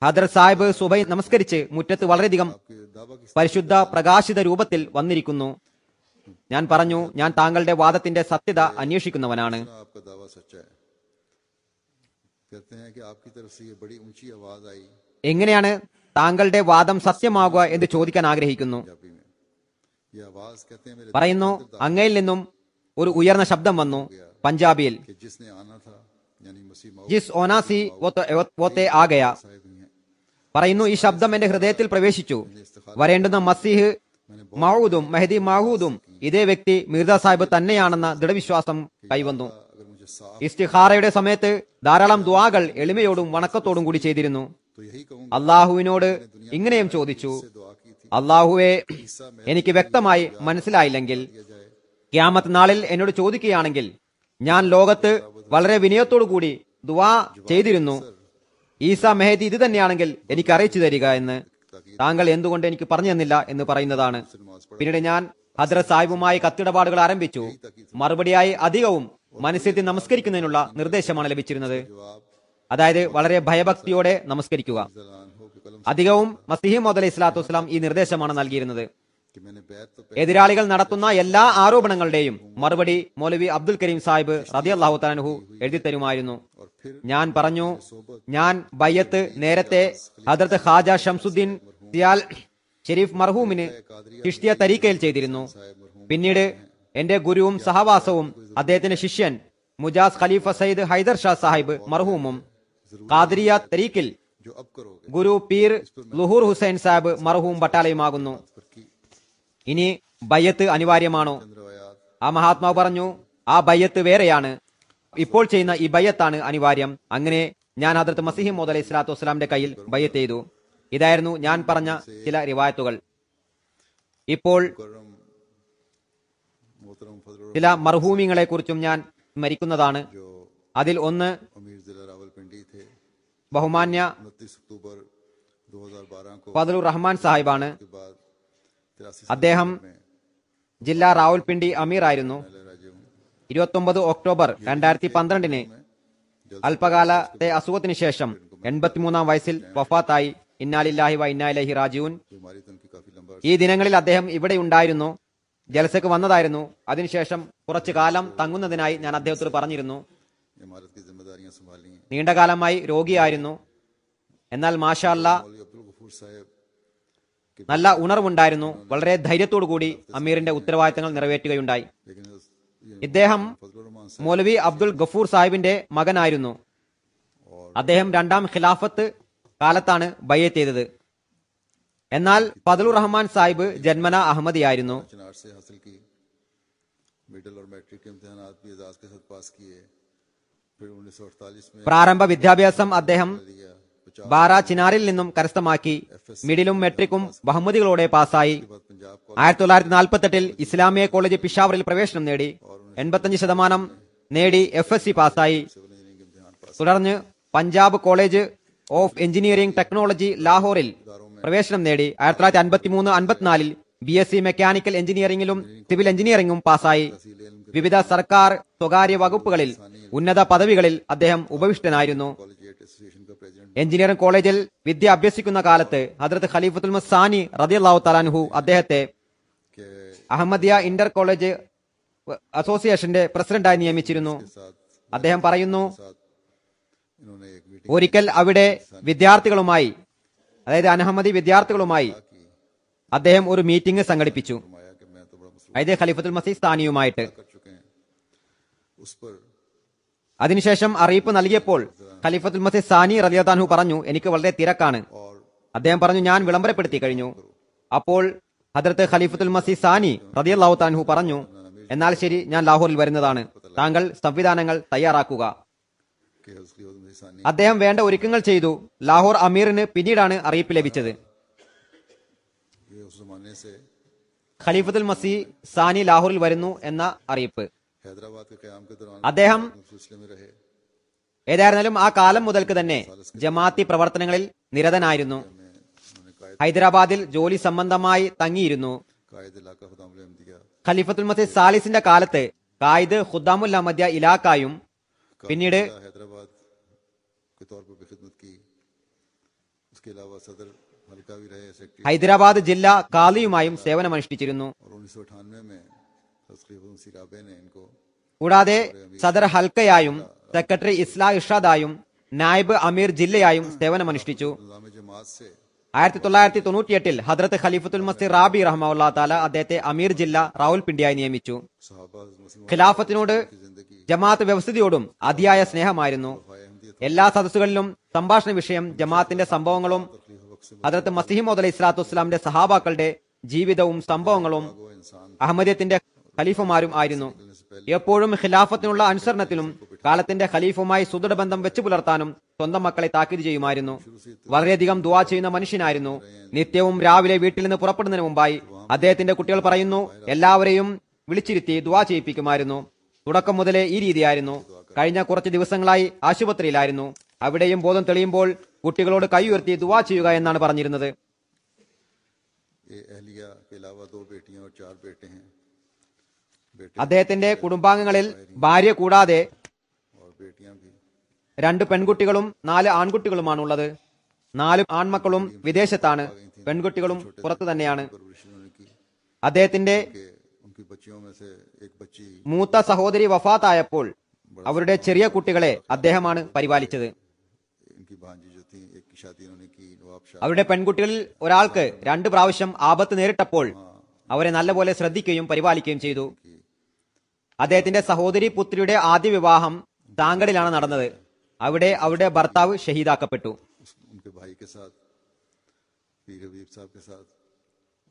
ഹദ്രത്ത് സാഹിബ് സുബൈ നമസ്കരിച്ച് മുറ്റത്ത് വളരെയധികം आपके दावा की പരിശുദ്ധ പ്രകാശിത രൂപത്തിൽ വന്നിരിക്കുന്നു. ഞാൻ പറഞ്ഞു, ഞാൻ താങ്കളുടെ വാദത്തിന്റെ സത്യത അന്വേഷിക്കുന്നവനാണ്. आपका दावा सच्चा है। कहते हैं कि आपकी तरफ से ये बड़ी ऊंची आवाज आई എങ്ങനെയാണ് താങ്കളുടെ വാദം സത്യമാകുക എന്ന് ചോദിക്കാൻ ആഗ്രഹിക്കുന്നു. पंजाबी में। ये आवाज कहते हैं मेरे പറയുന്നു, അങ്ങയിൽ നിന്നും ഒരു ഉയർന്ന ശബ്ദം വന്നു പഞ്ചാബിയിൽ. कि जिसने आना था यानी मसीह मौद ജിസ് ഓനാസി വോത്തെ ആഗയ. साहिब ही हैं। പറയുന്നു, ഈ ശബ്ദം എന്റെ ഹൃദയത്തിൽ പ്രവേശിച്ചു. വരേണ്ടുന്ന മസീഹ് മൗഊദും മെഹദി മഹൂദും ഇതേ വ്യക്തി മിർദ സാഹിബ് തന്നെയാണെന്ന ദൃഢവിശ്വാസം കൈവന്നു. अगर मुझे साफ ഇസ്തിഖാറയുടെ സമയത്ത് ധാരാളം ദുആകൾ എളിമയോടും വണക്കത്തോടും കൂടി ചെയ്തിരുന്നു. तो यही कहूंगा, അള്ളാഹുവിനോട് ഇങ്ങനെയും ചോദിച്ചു, दुआ की थी അള്ളാഹുവെ, എനിക്ക് വ്യക്തമായി മനസ്സിലായില്ലെങ്കിൽ ഖിയാമത്ത് നാളിൽ എന്നോട് ചോദിക്കുകയാണെങ്കിൽ ഞാൻ ലോകത്ത് വളരെ വിനയത്തോടു കൂടി ദുആ ചെയ്തിരുന്നു, ഈസ മെഹദി ഇത് തന്നെയാണെങ്കിൽ എനിക്ക് അറിയിച്ചു തരിക എന്ന്. താങ്കൾ എന്തുകൊണ്ട് എനിക്ക് പറഞ്ഞു തന്നില്ല എന്ന് പറയുന്നതാണ്. പിന്നീട് ഞാൻ ഹദ്രത്ത് സാഹിബുമായി കത്തിടപാടുകൾ ആരംഭിച്ചു. മറുപടിയായി അധികവും മനസ്സിൽ നമസ്കരിക്കുന്നതിനുള്ള നിർദ്ദേശമാണ് ലഭിച്ചിരുന്നത്. അതായത് വളരെ ഭയഭക്തിയോടെ നമസ്കരിക്കുക. जलान हो कि कलम അധികവും മസീഹ് മൗഊദ് അലൈഹി സ്വലാത്തു വസ്സലാം ഈ നിർദ്ദേശമാണ് നൽകിയിരുന്നത്. कि मैंने बैत तो എതിരാളികൾ നടത്തുന്ന എല്ലാ ആരോപണങ്ങളുടെയും മറുപടി മൗലവി അബ്ദുൽ കരീം സാഹിബ് റളിയല്ലാഹു തആല അൻഹു എഴുതി തരുമായിരുന്നു. और फिर ഞാൻ പറഞ്ഞു, ഞാൻ ബയ്യത്ത് നേരത്തെ ഹദ്രത്ത് ഖാജ ഷംസുദ്ദീൻ സിയാൽ ഷെരീഫ് മർഹൂമിന് ചിഷ്തിയ തരീക്കയിൽ ചെയ്തിരുന്നു. പിന്നീട് എന്റെ ഗുരുവും സഹവാസവും അദ്ദേഹത്തിന്റെ ശിഷ്യൻ മുജാസ് ഖലീഫ സയ്യിദ് ഹൈദർ ഷാ സാഹിബ് മർഹൂമും ഖാദിരിയ തരീക്കിൽ जो अब करोगे ഗുരു പീർ ലുഹൂർ ഹുസൈൻ സാഹിബ് മർഹൂം ബട്ടാലയുമാകുന്നു. ഇനി ബയ്യത്ത് അനിവാര്യമാണോ? रवायात ആ മഹാത്മാവ് പറഞ്ഞു, ആ ബയ്യത്ത് വേറെയാണ്, ഇപ്പോൾ ചെയ്യുന്ന ഈ ബയ്യത്താണ് അനിവാര്യം. അങ്ങനെ ഞാൻ ഹദ്രത്ത് മസീഹ് മൗഊദ് അലൈഹി സ്വലാത്തു വസ്സലാമിന്റെ കയ്യിൽ ബയ്യത്ത് ചെയ്തു. ഇതായിരുന്നു ഞാൻ പറഞ്ഞ ചില റിവായത്തുകൾ. ഇപ്പോൾ करम मोहतरम फजल ചില മർഹൂമിങ്ങളെ കുറിച്ചും ഞാൻ സ്മരിക്കുന്നതാണ്. जो അതിൽ ഒന്ന് अमीर जिला रावलपिंडी थे, ബഹുമാന്യ 29 अक्टूबर 2012 को ഫദലുർ റഹ്മാൻ സാഹിബാണ്. के बाद 83 അദ്ദേഹം में ജില്ലാ റാവുൽപിണ്ടി അമീർ ആയിരുന്നു. राज्य हूँ 29 ഒക്ടോബർ 2012 അല്പകാലത്തെ അസുഖത്തിന് ശേഷം 83 വയസ്സിൽ വഫാത്തായി. ഇന്നാലില്ലാഹി വ ഇന്നാ ഇലൈഹി റാജിഊൻ. जो हमारी तो उनकी काफी लंबा ഈ ദിനങ്ങളിൽ അദ്ദേഹം ഇവിടെ ഉണ്ടായിരുന്നു, ജലസക്ക് വന്നതായിരുന്നു. അതിനുശേഷം കുറച്ചു കാലം തങ്ങുന്നതിനായി ഞാൻ അദ്ദേഹത്തോട് പറഞ്ഞിരുന്നു. इमारत की जिम्मेदारियां संभाली हैं। നീണ്ടകാലമായി രോഗിയായിരുന്നു. എന്നാൽ മാഷാ അല്ലാ मौलवी अब्दुल गफूर साहब നല്ല ഉണർവുണ്ടായിരുന്നു. വളരെ ധൈര്യത്തോടു കൂടി അമീറിന്റെ ഉത്തരവാദിത്തങ്ങൾ നിറവേറ്റുകയുണ്ടായി. लेकिन ഇദ്ദേഹം फजलुर रहमान साहब മൗലവി അബ്ദുൽ ഗഫൂർ സാഹിബിന്റെ മകനായിരുന്നു. അദ്ദേഹം രണ്ടാം ഖിലാഫത്ത് കാലത്താണ് ബയ്യത്ത് ചെയ്തത്. എന്നാൽ ഫദലുർ റഹ്മാൻ സാഹിബ് ജന്മന അഹമ്മദിയായിരുന്നു. चिनार से हासिल की, मिडिल और मैट्रिक के इम्तिहानात भी एजाज के साथ पास किए। फिर 1948 में പ്രാരംഭ വിദ്യാഭ്യാസം അദ്ദേഹം लिया। 50 ബാര ചിനാറിൽ നിന്നും കരസ്ഥമാക്കി. മിഡിലും മെട്രിക്കും ബഹുമതികളോടെ പാസ്സായി. के बाद पंजाब 1948 ഇസ്ലാമിയ കോളേജ് പിഷാവറിൽ പ്രവേശനം നേടി. 85% നേടി FSC പാസ്സായി. सिविल इंजीनियरिंग के इम्तिहान पास തുടർന്ന് Punjab college of engineering technology ലാഹോറിൽ പ്രവേശനം നേടി. 1953-54 BSc മെക്കാനിക്കൽ എഞ്ചിനീയറിംഗിലും സിവിൽ എഞ്ചിനീയറിംഗും പാസ്സായി. വിവിധ സർക്കാർ സ്വകാര്യ വകുപ്പുകളിൽ ഉന്നത പദവികളിൽ അദ്ദേഹം ഉപവിഷ്ടനായിരുന്നു. कॉलेजिएट एसोसिएशन का प्रेसिडेंट എഞ്ചിനീയറിംഗ് കോളേജിൽ വിദ്യ അഭ്യസിക്കുന്ന കാലത്ത് ഹദ്രത്ത് ഖലീഫത്തുൽ മസാനി റളിയല്ലാഹു തആല അൻഹു അദ്ദേഹത്തെ के അഹമ്മദിയ ഇന്റർ കോളേജ് അസോസിയേഷന്റെ പ്രസിഡന്റായി നിയമിച്ചിരുന്നു. साथ അദ്ദേഹം പറയുന്നു, इन्होंने एक मीटिंग ഒരിക്കൽ അവിടെ വിദ്യാർത്ഥികളുമായി, അതായത് അനഹമ്മദി വിദ്യാർത്ഥികളുമായി അദ്ദേഹം ഒരു മീറ്റിംഗ് സംഘടിപ്പിച്ചു. फरमाया कि मैं तो बड़ा मसरूफ അതായത് ഖലീഫത്തുൽ മസീഹ് സ്ഥാനിയുമായിട്ട്. कर चुके हैं। उस पर അതിനുശേഷം അറിയിപ്പ് നൽകിയപ്പോൾ ഖലീഫത്തുൽ മസീഹ് സാനി റളിയല്ലാഹു അൻഹു പറഞ്ഞു, എനിക്ക് വളരെ തിരക്കാണ്. और അദ്ദേഹം പറഞ്ഞു, ഞാൻ വിളംബരപ്പെടുത്തി കഴിഞ്ഞു. അപ്പോൾ ഹദ്രത്ത് ഖലീഫത്തുൽ മസീഹ് സാനി റളിയല്ലാഹു തആല അൻഹു പറഞ്ഞു, എന്നാൽ ശരി, ഞാൻ ലാഹോറിൽ വരുന്നതാണ്. താങ്കൾ സംവിധാനങ്ങൾ തയ്യാറാക്കുക. के उसकी सानी അദ്ദേഹം വേണ്ട ഒരുക്കങ്ങൾ ചെയ്തു. ലാഹോർ അമീറിന് പിന്നീടാണ് അറിയിപ്പ് ലഭിച്ചത്. ये उस जमाने से ഖലീഫത്തുൽ മസീഹ് സാനി ലാഹോറിൽ വരുന്നു എന്ന അറിയിപ്പ്. हैदराबाद के क़याम के दौरान അദ്ദേഹം सिलसिले में रहे। ഏതായിരുന്നാലും ആ കാലം മുതൽക്ക് തന്നെ ജമാഅത്തി പ്രവർത്തനങ്ങളിൽ നിരതനായിരുന്നു. ഹൈദരാബാദിൽ ജോലി സംബന്ധമായി തങ്ങിയിരുന്നു. कायद इलाका खुदामुल अहमदिया ഖലീഫത്തുൽ മസീഹ് സാലിസിന്റെ കാലത്ത് കായിദ് ഖുദ്ദാമുൽ അഹമ്മദിയ ഇലാക്കായും പിന്നീട് हैदराबाद के तौर पर भी खिदमत की। उसके अलावा सदर हल्का भी रहे, सेक्रेटरी। ഹൈദരാബാദ് ജില്ലാ കാളിയുമായും സേവനമനുഷ്ഠിച്ചിരുന്നു. और 1998 में तस्कीफ राबे ने इनको കൂടാതെ സദർ ഹൽക്കയായും സെക്രട്ടറി ഇസ്ലാ ഇർഷാദായും നായിബ് അമീർ ജില്ലയായും സേവനമനുഷ്ഠിച്ചു. निज़ाम जमात से 1998 ഹദ്രത്ത് ഖലീഫത്തുൽ മസീഹ് റാബി റഹ്മത്തുള്ളാഹി തആല അദ്ദേഹത്തെ അമീർ ജില്ല റാവുൽപിണ്ടിയായി നിയമിച്ചു. सहाबा मुस्लिम ഖിലാഫത്തിനോട് की जिंदगी ജമാഅത്ത് വ്യവസ്ഥിതിയോടും അതിയായ സ്നേഹമായിരുന്നു. എല്ലാ സദസ്സുകളിലും സംഭാഷണ വിഷയം ജമാഅത്തിന്റെ സംഭവങ്ങളും ഹദ്രത്ത് മസീഹ് മൗഊദ് അലൈഹി സ്വലാത്തു വസ്സലാമിന്റെ സഹാബാക്കളുടെ ജീവിതവും സംഭവങ്ങളും അഹമ്മദിയത്തിന്റെ ഖലീഫമാരും ആയിരുന്നു. എപ്പോഴും ഖിലാഫത്തിനുള്ള അനുസരണത്തിലും കാലത്തിന്റെ ഖലീഫുമായി സുദൃഢ ബന്ധം വെച്ചു പുലർത്താനും സ്വന്തം മക്കളെ താക്കീത് ചെയ്യുമായിരുന്നു. വളരെയധികം ദുആ ചെയ്യുന്ന മനുഷ്യനായിരുന്നു. നിത്യവും രാവിലെ വീട്ടിൽ നിന്ന് പുറപ്പെടുന്നതിന് മുമ്പായി അദ്ദേഹത്തിന്റെ കുട്ടികൾ പറയുന്നു, എല്ലാവരെയും വിളിച്ചിരുത്തി ദുആ ചെയ്യിപ്പിക്കുമായിരുന്നു. തുടക്കം മുതലേ ഈ രീതിയായിരുന്നു. കഴിഞ്ഞ കുറച്ച് ദിവസങ്ങളായി ആശുപത്രിയിലായിരുന്നു. അവിടെയും ബോധം തെളിയുമ്പോൾ കുട്ടികളോട് കൈ ഉയർത്തി ദുആ ചെയ്യുക എന്നാണ് പറഞ്ഞിരുന്നത്. ये अहलिया के अलावा 2 बेटियां और 4 बेटे हैं। बेटे അദ്ദേഹത്തിന്റെ കുടുംബാംഗങ്ങളിൽ ഭാര്യ കൂടാതെ और बेटियां भी 2 പെൺകുട്ടികളും 4 ആൺകുട്ടികളുമാണുള്ളത്. 4 ആൺമക്കളും വിദേശത്താണ്, പെൺകുട്ടികളും പുറത്തു തന്നെയാണ്. परवरिश उन्होंने की അദ്ദേഹത്തിന്റെ कि उनकी बच्चियों में से एक बच्ची മൂത്ത സഹോദരി വഫാത്തായപ്പോൾ അവരുടെ ചെറിയ കുട്ടികളെ അദ്ദേഹമാണ് പരിപാലിച്ചത്. इनकी भांजी जो थी, एक की शादी उन्होंने की नवाब शाह। അവരുടെ പെൺകുട്ടികളിൽ ഒരാൾക്ക് 2 പ്രാവശ്യം ആപത്ത് നേരിട്ടപ്പോൾ അവരെ നല്ലപോലെ ശ്രദ്ധിക്കുകയും പരിപാലിക്കുകയും ചെയ്തു. അദ്ദേഹത്തിന്റെ സഹോദരി പുത്രിയുടെ ആദ്യ വിവാഹം താങ്കടിലാണ് നടന്നത്. അവിടെ അവരുടെ ഭർത്താവ് ഷഹീദാക്കപ്പെട്ടു. उनके भाई के साथ, पीर हबीब साहब के साथ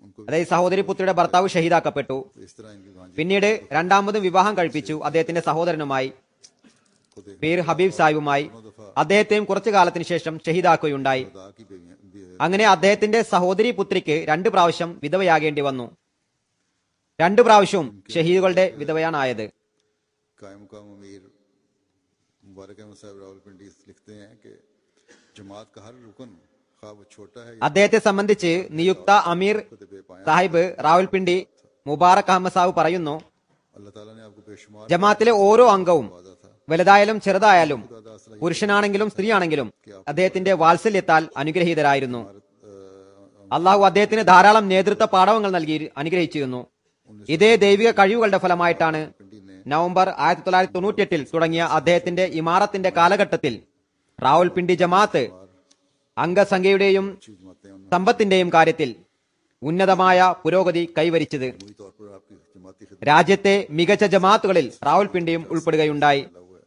उनको അതായത് സഹോദരി പുത്രിയുടെ ഭർത്താവ് ഷഹീദാക്കപ്പെട്ടു. इस तरह इनकी भांजी പിന്നീട് രണ്ടാമതും വിവാഹം കഴിപ്പിച്ചു അദ്ദേഹത്തിന്റെ സഹോദരനുമായി, खुद പീർ ഹബീബ് സാഹിബുമായി. അദ്ദേഹത്തെയും കുറച്ചു കാലത്തിന് ശേഷം ഷഹീദാക്കുകയുണ്ടായി. खुदा की बेटियां അങ്ങനെ അദ്ദേഹത്തിന്റെ സഹോദരി പുത്രിക്ക് 2 പ്രാവശ്യം വിധവയാകേണ്ടി വന്നു. 2 പ്രാവശ്യവും ഷഹീദുകളുടെ വിധവയാണ് ആയത്. कायम मुकाम अमीर मुबारक अहमद साहब रावलपिंडी लिखते हैं कि जमात का हर रुकन खा वो छोटा है या അദ്ദേഹത്തെ സംബന്ധിച്ച് നിയുക്ത അമീർ സാഹിബ് റാവൽപിണ്ടി മുബാറക് അഹമ്മദ് സാഹിബ് പറയുന്നു, अल्लाह ताला ने आपको बेशुमार ജമാഅത്തിലെ ഓരോ അംഗവും वादा था। വലുതായാലും ചെറുതായാലും പുരുഷനാണെങ്കിലും സ്ത്രീയാണെങ്കിലും അദ്ദേഹത്തിന്റെ വാത്സല്യത്താൽ അനുഗ്രഹീതരായിരുന്നു. അള്ളാഹു അദ്ദേഹത്തിന് ധാരാളം നേതൃത്വ പാഠവങ്ങൾ നൽകി അനുഗ്രഹിച്ചിരുന്നു. ഇതേ ദൈവിക കഴിവുകളുടെ ഫലമായിട്ടാണ് നവംബർ 1998 തുടങ്ങിയ അദ്ദേഹത്തിന്റെ ഇമാറത്തിന്റെ കാലഘട്ടത്തിൽ റാവൽപിണ്ടി ജമാഅത്ത് അംഗസംഖ്യയുടെയും जमातें उन्होंने സമ്പത്തിന്റെയും കാര്യത്തിൽ ഉന്നതമായ പുരോഗതി കൈവരിച്ചത്. मुझे तौर पर आपकी जमाती खिदमत രാജ്യത്തെ മികച്ച ജമാഅത്തുകളിൽ റാവൽപിണ്ടിയും ഉൾപ്പെടുകയുണ്ടായി. हुआ है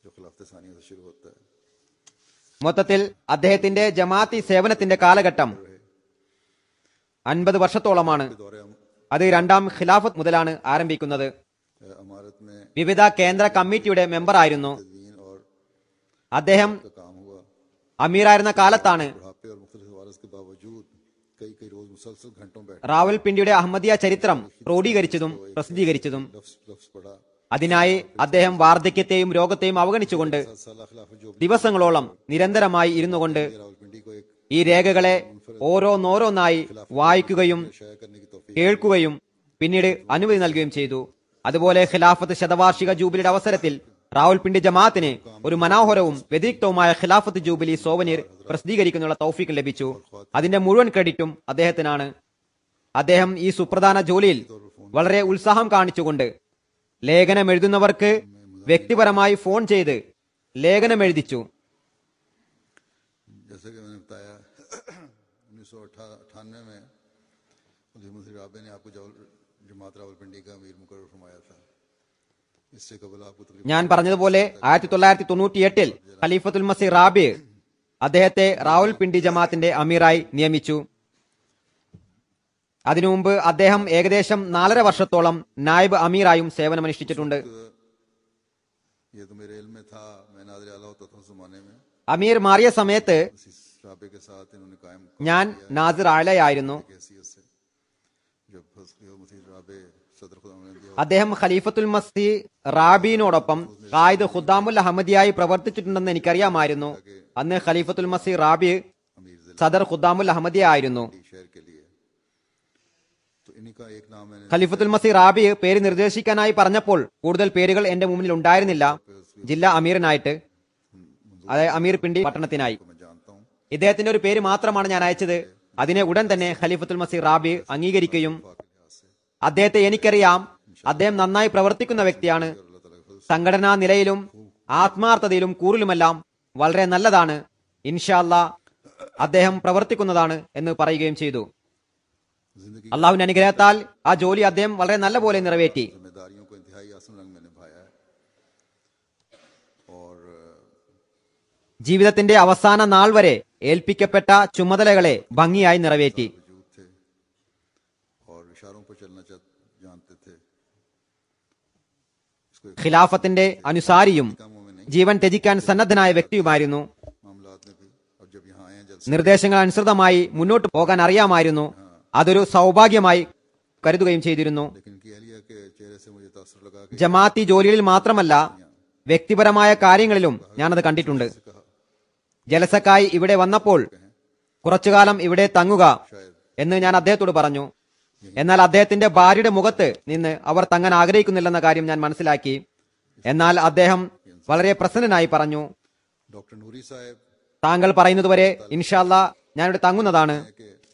जो खिलाफत सानिया से शुरू होता है। മൊത്തത്തിൽ അദ്ദേഹത്തിന്റെ ജമാഅത്തി സേവനത്തിന്റെ കാലഘട്ടം 50 വർഷത്തോളമാണ്. दौरे അത് രണ്ടാം ഖിലാഫത്ത് മുതലാണ് ആരംഭിക്കുന്നത്. अमारत में വിവിധ കേന്ദ്ര കമ്മിറ്റിയുടെ മെമ്പറായിരുന്നു. तदवीन और അദ്ദേഹം का काम हुआ। അമീറായിരുന്ന കാലത്താണ് बुढ़ापे और मुख्तलिफ वारस के बावजूद कई कई रोज मुसलसल घंटों बैठ റാവൽപിണ്ടിയുടെ അഹമ്മദിയ ചരിത്രം ക്രോഡീകരിച്ചതും പ്രസിദ്ധീകരിച്ചതും. लफ्ज लफ्ज पढ़ा। അതിനായി അദ്ദേഹം വാർദ്ധക്യത്തെയും രോഗത്തെയും അവഗണിച്ചുകൊണ്ട് 7 साल खिलाफत जो ദിവസങ്ങളോളം നിരന്തരമായി ഇരുന്നുകൊണ്ട് रावलपिंडी को एक ഈ രേഖകളെ ഓരോന്നോരോന്നായി വായിക്കുകയും शाया करने की तौफीक കേൾക്കുകയും പിന്നീട് അനുമതി നൽകുകയും ചെയ്തു. അതുപോലെ ഖിലാഫത്ത് ശതവാർഷിക ജൂബിലിയുടെ അവസരത്തിൽ റാവൽപിണ്ടി ജമാഅത്തിന് ഒരു മനോഹരവും വ്യതിരിക്തവുമായ ഖിലാഫത്ത് ജൂബിലി സോവനീർ പ്രസിദ്ധീകരിക്കുന്നതിനുള്ള തൗഫീക്ക് ലഭിച്ചു. അതിന്റെ മുഴുവൻ ക്രെഡിറ്റും അദ്ദേഹത്തിനാണ്. അദ്ദേഹം ഈ സുപ്രധാന ജോലിയിൽ വളരെ ഉത്സാഹം കാണിച്ചുകൊണ്ട് ലേഖനം എഴുതുന്നവർക്ക് വ്യക്തിപരമായി ഫോൺ ചെയ്ത് ലേഖനം എഴുതിച്ചു. जैसे कि मैंने बताया 1998 में मुफ्ती राबे ने आपको जमात रावलपिंडी का अमीर मुकर्रर फरमाया था। इससे कबल आपको तकरीबन ഞാൻ പറഞ്ഞതുപോലെ 1998 ഖലീഫത്തുൽ മസീ റാബി അദ്ദേഹത്തെ റാവൽപിണ്ടി ജമാഅത്തിന്റെ അമീറായി നിയമിച്ചു. അതിനു മുമ്പ് അദ്ദേഹം ഏകദേശം 4.5 വർഷത്തോളം നായിബ് അമീറായും സേവനമനുഷ്ഠിച്ചിട്ടുണ്ട്. ये तो मेरे इल्म में था, मैं नाज़िर आला होता था उस जमाने में। അമീർ മാറിയ സമയത്ത് इस राबे के साथ इन्होंने कायम ഞാൻ നാസിർ ആലയായിരുന്നു. हैसियत से जब मुफ्ती राबे सदर खुदा ने दिया അദ്ദേഹം ഖലീഫത്തുൽ മസീ റാബിനോടൊപ്പം ഖായിദ് ഖുദ്ദാമുൽ അഹമ്മദിയായി പ്രവർത്തിച്ചിട്ടുണ്ടെന്ന് എനിക്കറിയാമായിരുന്നു. അന്ന് ഖലീഫത്തുൽ മസീ റാബി अमीर जिला സദർ ഖുദ്ദാമുൽ അഹമ്മദിയ ആയിരുന്നു. शहर के लिए, तो इन्हीं का एक नाम मैंने ഖലീഫത്തുൽ മസീ റാബി പേര് നിർദ്ദേശിക്കാനായി പറഞ്ഞപ്പോൾ കൂടുതൽ പേരുകൾ എന്റെ മുന്നിൽ ഉണ്ടായിരുന്നില്ല. ജില്ലാ അമീറിനായിട്ട്, അതായത് അമീർ പിണ്ടി പട്ടണത്തിനായി मैं जानता हूँ। ഇദ്ദേഹത്തിന്റെ ഒരു പേര് മാത്രമാണ് ഞാൻ അയച്ചത്. അതിനെ ഉടൻ തന്നെ ഖലീഫത്തുൽ മസീ റാബി അംഗീകരിക്കുകയും അദ്ദേഹത്തെ എനിക്കറിയാം, അദ്ദേഹം നന്നായി പ്രവർത്തിക്കുന്ന വ്യക്തിയാണ്, സംഘടനാ നിലയിലും ആത്മാർത്ഥതയിലും കൂറിലുമെല്ലാം വളരെ നല്ലതാണ്, ഇൻഷാ അല്ലാ അദ്ദേഹം പ്രവർത്തിക്കുന്നതാണ് എന്ന് പറയുകയും ചെയ്തു. जिंदगी അള്ളാഹുവിന്റെ അനുഗ്രഹത്താൽ ആ ജോലി അദ്ദേഹം വളരെ നല്ല പോലെ നിറവേറ്റി. जिम्मेदारियों को इंतहाई आसान रंग में निभाया है और ജീവിതത്തിന്റെ അവസാന നാൾ വരെ ഏൽപ്പിക്കപ്പെട്ട ചുമതലകളെ ഭംഗിയായി നിറവേറ്റി. वजूद थे और इशारों पर चलना जानते थे। इसको एक ഖിലാഫത്തിന്റെ അനുസാരിയും कामों में नहीं, ജീവൻ ത്യജിക്കാൻ സന്നദ്ധനായ വ്യക്തിയുമായിരുന്നു. मामलात में भी। अब जब यहाँ आए हैं जलसे നിർദ്ദേശങ്ങൾ അനുസൃതമായി മുന്നോട്ട് പോകാൻ അറിയാമായിരുന്നു. അതൊരു സൗഭാഗ്യമായി കരുതുകയും ചെയ്തിരുന്നു. लेकिन इनकी अहलिया के चेहरे से मुझे तासुर लगा कि ജമാഅത്തി ജോലികളിൽ മാത്രമല്ല വ്യക്തിപരമായ കാര്യങ്ങളിലും ഞാനത് കണ്ടിട്ടുണ്ട്. ജലസക്കായി ഇവിടെ വന്നപ്പോൾ കുറച്ചുകാലം ഇവിടെ തങ്ങുക എന്ന് ഞാൻ അദ്ദേഹത്തോട് പറഞ്ഞു. എന്നാൽ അദ്ദേഹത്തിന്റെ ഭാര്യയുടെ മുഖത്ത് നിന്ന് അവർ തങ്ങാൻ ആഗ്രഹിക്കുന്നില്ലെന്ന കാര്യം ഞാൻ മനസ്സിലാക്കി. എന്നാൽ അദ്ദേഹം വളരെ പ്രസന്നനായി പറഞ്ഞു, डॉक्टर नूरी साहब താങ്കൾ പറയുന്നതുവരെ ഇൻഷാല്ലാ ഞാനിവിടെ തങ്ങുന്നതാണ്.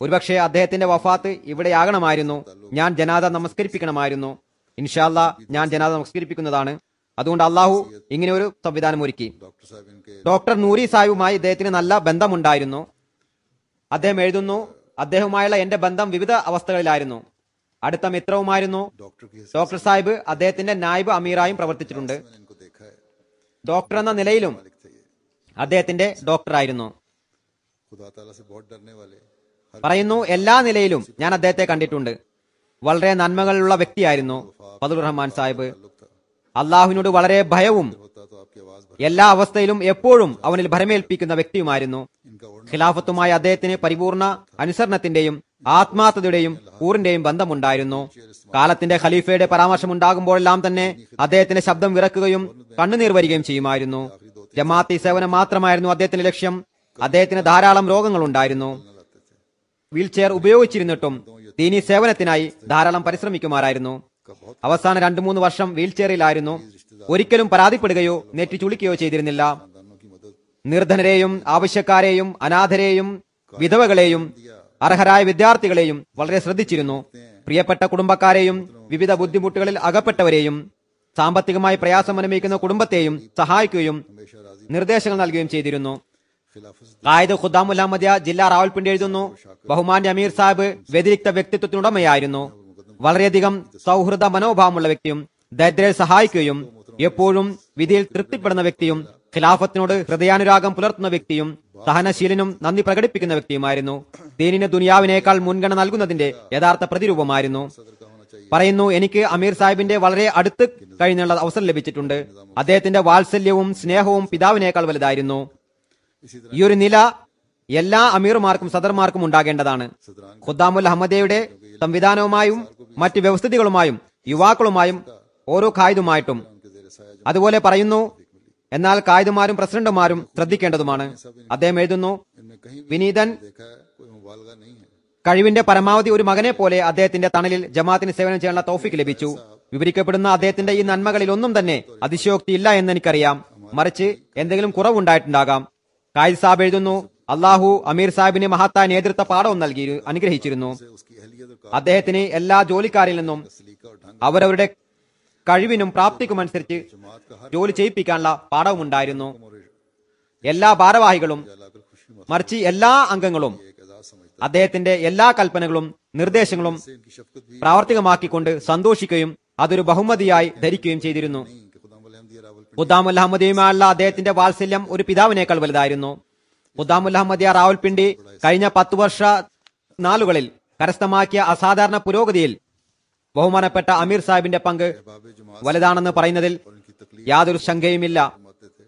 ഒരുപക്ഷെ അദ്ദേഹത്തിന്റെ വഫാത്ത് ഇവിടെയാകണമായിരുന്നു, ഞാൻ ജനാദ നമസ്കരിപ്പിക്കണമായിരുന്നു. ഇൻഷാല്ലാ ഞാൻ ജനാദ നമസ്കരിപ്പിക്കുന്നതാണ്. അതുകൊണ്ട് അള്ളാഹു ഇങ്ങനെ ഒരു സംവിധാനം ഒരുക്കി. डॉक्टर साहब इनके ഡോക്ടർ നൂരി സാഹിബുമായി ഇദ്ദേഹത്തിന് നല്ല ബന്ധമുണ്ടായിരുന്നു. അദ്ദേഹം എഴുതുന്നു, അദ്ദേഹവുമായുള്ള എന്റെ ബന്ധം വിവിധ അവസ്ഥകളിലായിരുന്നു. അടുത്ത മിത്രവുമായിരുന്നു. डॉक्टर की ഡോക്ടർ സാഹിബ് അദ്ദേഹത്തിന്റെ നായിബ് അമീറായും പ്രവർത്തിച്ചിട്ടുണ്ട്. मैंने इनको देखा है। ഡോക്ടർ എന്ന നിലയിലും मालिक थे ये, അദ്ദേഹത്തിന്റെ ഡോക്ടറായിരുന്നു. खुदा ताला से बहुत डरने वाले, हर പറയുന്നു, എല്ലാ നിലയിലും ഞാൻ അദ്ദേഹത്തെ കണ്ടിട്ടുണ്ട്. വളരെ നന്മകളുള്ള വ്യക്തിയായിരുന്നു ഫതുൽ റഹ്മാൻ സാഹിബ്. ताल्लुक था। അള്ളാഹുവിനോട് വളരെ ഭയവും होता तो आपकी आवाज भर എല്ലാ അവസ്ഥയിലും എപ്പോഴും അവനിൽ ഭരമേൽപ്പിക്കുന്ന വ്യക്തിയുമായിരുന്നു. इनका ओढ़ना ഖിലാഫത്തുമായി അദ്ദേഹത്തിന് പരിപൂർണ അനുസരണത്തിന്റെയും ആത്മാർത്ഥതയുടെയും കൂറിന്റെയും ബന്ധമുണ്ടായിരുന്നു. കാലത്തിന്റെ ഖലീഫയുടെ പരാമർശമുണ്ടാകുമ്പോഴെല്ലാം തന്നെ അദ്ദേഹത്തിന്റെ ശബ്ദം വിറക്കുകയും കണ്ണുനീർ വരികയും ചെയ്യുമായിരുന്നു. ജമാഅത്തി സേവനം മാത്രമായിരുന്നു അദ്ദേഹത്തിന്റെ ലക്ഷ്യം. അദ്ദേഹത്തിന് ധാരാളം രോഗങ്ങളുണ്ടായിരുന്നു. വീൽ ചെയർ ഉപയോഗിച്ചിരുന്നിട്ടും ദീനി സേവനത്തിനായി ധാരാളം പരിശ്രമിക്കുമാറായിരുന്നു. അവസാന 2-3 വർഷം വീൽ ചെയറിലായിരുന്നു. ഒരിക്കലും പരാതിപ്പെടുകയോ നെറ്റി ചുളിക്കുകയോ ചെയ്തിരുന്നില്ല. खानदानों की मदद നിർധനരെയും ആവശ്യക്കാരെയും അനാഥരെയും വിധവകളെയും അർഹരായ വിദ്യാർത്ഥികളെയും വളരെ ശ്രദ്ധിച്ചിരുന്നു. പ്രിയപ്പെട്ട കുടുംബക്കാരെയും വിവിധ ബുദ്ധിമുട്ടുകളിൽ അകപ്പെട്ടവരെയും സാമ്പത്തികമായി പ്രയാസം അനുഭവിക്കുന്ന കുടുംബത്തെയും സഹായിക്കുകയും हमेशा राजी നിർദ്ദേശങ്ങൾ നൽകുകയും ചെയ്തിരുന്നു. खिलाफत ഖായിദ് ഖുദ്ദാമുൽ അഹമ്മദിയ ജില്ലാ റാവൽപിണ്ടി എഴുതുന്നു, ബഹുമാന്യ അമീർ സാഹിബ് വ്യതിരിക്ത വ്യക്തിത്വത്തിനുടമയായിരുന്നു. വളരെയധികം സൗഹൃദ മനോഭാവമുള്ള വ്യക്തിയും ദരിദ്രരെ സഹായിക്കുകയും എപ്പോഴും വിധിയിൽ തൃപ്തിപ്പെടുന്ന വ്യക്തിയും ഖിലാഫത്തിനോട് ഹൃദയാനുരാഗം പുലർത്തുന്ന വ്യക്തിയും സഹനശീലനും നന്ദി പ്രകടിപ്പിക്കുന്ന വ്യക്തിയുമായിരുന്നു. ദീനിന് ദുനിയാവിനേക്കാൾ മുൻഗണന നൽകുന്നതിന്റെ യഥാർത്ഥ പ്രതിരൂപമായിരുന്നു. सदर का होना चाहिए। പറയുന്നു, എനിക്ക് അമീർ സാഹിബിന്റെ വളരെ അടുത്ത് കഴിഞ്ഞുള്ള അവസരം ലഭിച്ചിട്ടുണ്ട്. അദ്ദേഹത്തിന്റെ വാത്സല്യവും സ്നേഹവും പിതാവിനേക്കാൾ വലുതായിരുന്നു. इसी तरह ഈ ഒരു നില എല്ലാ അമീർമാർക്കും സദർമാർക്കും ഉണ്ടാകേണ്ടതാണ്. सदरान ഖുദ്ദാമുൽ അഹമ്മദിയയുടെ സംവിധാനവുമായും മറ്റ് വ്യവസ്ഥിതികളുമായും യുവാക്കളുമായും ഓരോ ഖായിദുമായിട്ടും उनके जेर साया जो അതുപോലെ പറയുന്നു. എന്നാൽ ഖായിദുമാരും പ്രസിഡന്റുമാരും ശ്രദ്ധിക്കേണ്ടതുമാണ്. അദ്ദേഹം എഴുതുന്നു, इनमें कहीं भी വിനീതൻ देखा है कोई मुबालगा नहीं है। കഴിവിന്റെ പരമാവധി ഒരു മകനെ പോലെ അദ്ദേഹത്തിന്റെ തണലിൽ ജമാഅത്തിന് സേവനം ചെയ്യാനുള്ള തൗഫീക്ക് ലഭിച്ചു. വിവരിക്കപ്പെടുന്ന അദ്ദേഹത്തിന്റെ ഈ നന്മകളിൽ ഒന്നും തന്നെ അതിശയോക്തിയില്ല എന്ന് എനിക്കറിയാം. മറിച്ച് എന്തെങ്കിലും കുറവുണ്ടായിട്ടുണ്ടാകാം. ഖായിദ് സാബ് എഴുതുന്നു, അള്ളാഹു അമീർ സാഹിബിന് മഹത്തായ നേതൃത്വ പാഠവും നൽകി അനുഗ്രഹിച്ചിരുന്നു. से उसकी अहलियत और അദ്ദേഹത്തിന് എല്ലാ ജോലിക്കാരിൽ നിന്നും सलीका और ढंग അവരവരുടെ കഴിവിനും പ്രാപ്തിക്കുമനുസരിച്ച് जमात का हर ജോലി ചെയ്യിപ്പിക്കാനുള്ള പാഠവും ഉണ്ടായിരുന്നു. और എല്ലാ ഭാരവാഹികളും लाकर खुशी മറിച്ച് എല്ലാ അംഗങ്ങളും एक एजाज समझता അദ്ദേഹത്തിന്റെ എല്ലാ കൽപ്പനകളും നിർദ്ദേശങ്ങളും है। इनकी शफकत भी പ്രാവർത്തികമാക്കിക്കൊണ്ട് സന്തോഷിക്കുകയും അതൊരു ബഹുമതിയായി ധരിക്കുകയും ചെയ്തിരുന്നു. नहीं कि खुदाम अहमदिया रावलपिंडी ഖുദ്ദാമുൽ അഹമ്മദിയുമായുള്ള അദ്ദേഹത്തിന്റെ വാത്സല്യം ഒരു പിതാവിനേക്കാൾ വലുതായിരുന്നു. ഖുദ്ദാമുൽ അഹമ്മദിയ റാവൽപിണ്ടി കഴിഞ്ഞ 10 വർഷ നാളുകളിൽ കരസ്ഥമാക്കിയ അസാധാരണ പുരോഗതിയിൽ ബഹുമാനപ്പെട്ട അമീർ സാഹിബിന്റെ പങ്ക് बाब जमात വലുതാണെന്ന് പറയുന്നതിൽ और इनकी तकलीफ യാതൊരു ശങ്കയുമില്ല. फरमाते थे।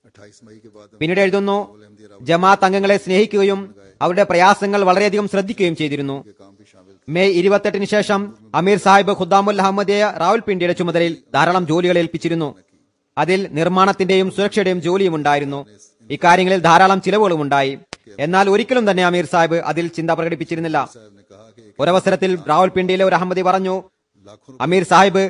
28 मई के बाद പിന്നീട് എഴുതുന്നു, अहमदिया रावल ജമാഅത്ത് അംഗങ്ങളെ സ്നേഹിക്കുകയും അവരുടെ പ്രയാസങ്ങൾ വളരെയധികം ശ്രദ്ധിക്കുകയും ചെയ്തിരുന്നു. के काम भी शामिल മെയ് 28 ശേഷം അമീർ സാഹിബ് ഖുദ്ദാമുൽ അഹമ്മദിയ റാവൽപിണ്ടിയുടെ ചുമതലയിൽ ധാരാളം ജോലികൾ ഏൽപ്പിച്ചിരുന്നു. അതിൽ നിർമ്മാണത്തിന്റെയും സുരക്ഷയുടെയും ജോലിയും ഉണ്ടായിരുന്നു. ഇക്കാര്യങ്ങളിൽ ധാരാളം ചിലവുകളും ഉണ്ടായി. എന്നാൽ ഒരിക്കലും തന്നെ അമീർ സാഹിബ് അതിൽ ചിന്ത പ്രകടിപ്പിച്ചിരുന്നില്ല. साहब ने कहा कि ഒരവസരത്തിൽ റാവൽപിണ്ടിയിലെ ഒരു അഹമ്മദി പറഞ്ഞു, लाखों അമീർ സാഹിബ്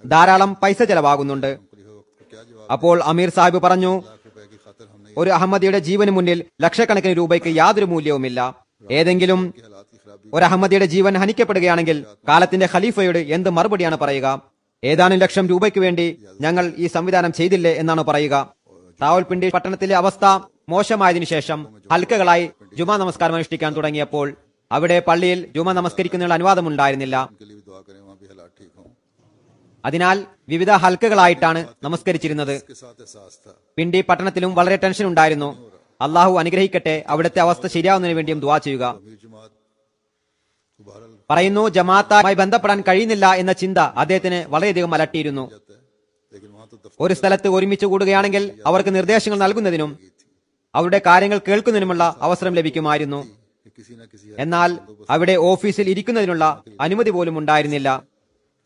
ധാരാളം പൈസ ചെലവാകുന്നുണ്ട്. रुपये वक्त को क्या जवाब അപ്പോൾ അമീർ സാഹിബ് പറഞ്ഞു, लाख रुपए की खातिर हमने ഒരു അഹമ്മദിയുടെ ജീവന് മുന്നിൽ ലക്ഷക്കണക്കിന് രൂപയ്ക്ക് യാതൊരു മൂല്യവുമില്ല. ഏതെങ്കിലും के हालात की खराबी ഒരു അഹമ്മദിയുടെ ജീവൻ ഹനിക്കപ്പെടുകയാണെങ്കിൽ കാലത്തിന്റെ ഖലീഫയോട് എന്ത് മറുപടിയാണ് പറയുക? ഏതാനും ലക്ഷം രൂപയ്ക്ക് വേണ്ടി ഞങ്ങൾ ഈ സംവിധാനം ചെയ്തില്ലേ എന്നാണ് പറയുക. റാവൽപിണ്ടി പട്ടണത്തിലെ അവസ്ഥ മോശമായതിനു ശേഷം ഹൽക്കകളായി ജുമാ നമസ്കാരം അനുഷ്ഠിക്കാൻ തുടങ്ങിയപ്പോൾ അവിടെ പള്ളിയിൽ ജുമാ നമസ്കരിക്കുന്നതിനുള്ള അനുവാദമുണ്ടായിരുന്നില്ല. के लिए भी दुआ करें वहाँ भी हालात ठीक हों। അതിനാൽ വിവിധ ഹൽക്കകളായിട്ടാണ് നമസ്കരിച്ചിരുന്നത്. इसके साथ एहसास था പിണ്ടി പട്ടണത്തിലും വളരെ ടെൻഷൻ ഉണ്ടായിരുന്നു. അള്ളാഹു അനുഗ്രഹിക്കട്ടെ, അവിടുത്തെ അവസ്ഥ ശരിയാവുന്നതിന് വേണ്ടിയും ദുആ ചെയ്യുക. अमीर जमात को बहरहाल പറയുന്നു, ജമാഅത്തുമായി ബന്ധപ്പെടാൻ കഴിയുന്നില്ല എന്ന ചിന്ത അദ്ദേഹത്തിന് വളരെയധികം അലട്ടിയിരുന്നു. जाता है, लेकिन वहाँ तो दफ्तर ഒരു സ്ഥലത്ത് ഒരുമിച്ച് കൂടുകയാണെങ്കിൽ അവർക്ക് നിർദ്ദേശങ്ങൾ നൽകുന്നതിനും അവരുടെ കാര്യങ്ങൾ കേൾക്കുന്നതിനുമുള്ള അവസരം ലഭിക്കുമായിരുന്നു. कि किसी न किसी എന്നാൽ അവിടെ ഓഫീസിൽ ഇരിക്കുന്നതിനുള്ള അനുമതി പോലും ഉണ്ടായിരുന്നില്ല.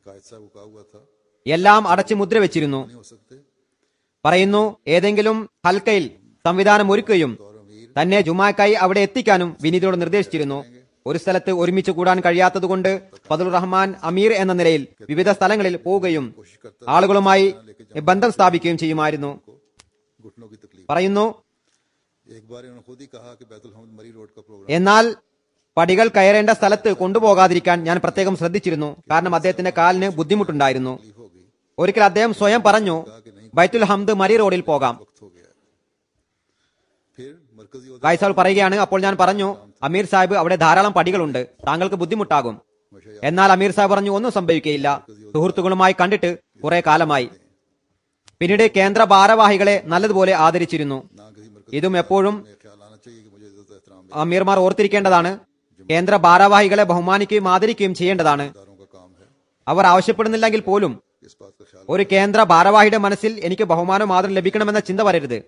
कायद साहब को कहा हुआ था എല്ലാം അടച്ചു മുദ്ര വെച്ചിരുന്നു. नहीं हो सकते പറയുന്നു, ഏതെങ്കിലും ഹൽക്കയിൽ സംവിധാനം ഒരുക്കുകയും തന്നെ ജുമാക്കായി അവിടെ എത്തിക്കാനും വിനീതയോട് നിർദ്ദേശിച്ചിരുന്നു. ഒരു സ്ഥലത്ത് ഒരുമിച്ച് കൂടാൻ കഴിയാത്തതുകൊണ്ട് ഫദലുർ റഹ്മാൻ അമീർ എന്ന നിലയിൽ വിവിധ സ്ഥലങ്ങളിൽ പോവുകയും ആളുകളുമായി ബന്ധം സ്ഥാപിക്കുകയും ചെയ്യുമായിരുന്നു. घुटनों की तकलीफ। പറയുന്നു, एक बार इन्होंने खुद ही कहा कि बैतुल हम्द मरी रोड का प्रोग्राम എന്നാൽ പടികൾ കയറേണ്ട സ്ഥലത്ത് കൊണ്ടുപോകാതിരിക്കാൻ ഞാൻ പ്രത്യേകം ശ്രദ്ധിച്ചിരുന്നു. കാരണം അദ്ദേഹത്തിന്റെ കാലിന് ബുദ്ധിമുട്ടുണ്ടായിരുന്നു. हो गई, ഒരിക്കൽ അദ്ദേഹം സ്വയം പറഞ്ഞു, ബൈത്തുൽ ഹംദ് മരി റോഡിൽ പോകാം. वक्त हो गया। फिर मरकजी ഗായ്സാൾ പറയുകയാണ്, അപ്പോൾ ഞാൻ പറഞ്ഞു, അമീർ സാഹിബ് അവിടെ ധാരാളം പടികളുണ്ട്, താങ്കൾക്ക് ബുദ്ധിമുട്ടാകും. എന്നാൽ അമീർ സാഹിബ് പറഞ്ഞു, ഒന്നും സംഭവിക്കുകയില്ല, സുഹൃത്തുക്കളുമായി കണ്ടിട്ട് കുറെ കാലമായി. പിന്നീട് കേന്ദ്ര ഭാരവാഹികളെ നല്ലതുപോലെ ആദരിച്ചിരുന്നു. ना किसी मरकजी ഇതും എപ്പോഴും में ख्याल आना चाहिए कि मुझे इज्जत एहतराम അമീർമാർ ഓർത്തിരിക്കേണ്ടതാണ്. കേന്ദ്ര ഭാരവാഹികളെ ബഹുമാനിക്കുകയും ആദരിക്കുകയും ചെയ്യേണ്ടതാണ്. दारों का काम है। അവർ ആവശ്യപ്പെടുന്നില്ലെങ്കിൽ പോലും इस बात का ख्याल ഒരു കേന്ദ്ര ഭാരവാഹിയുടെ മനസ്സിൽ എനിക്ക് ബഹുമാനവും ആദരവും ലഭിക്കണമെന്ന ചിന്ത വരരുത്.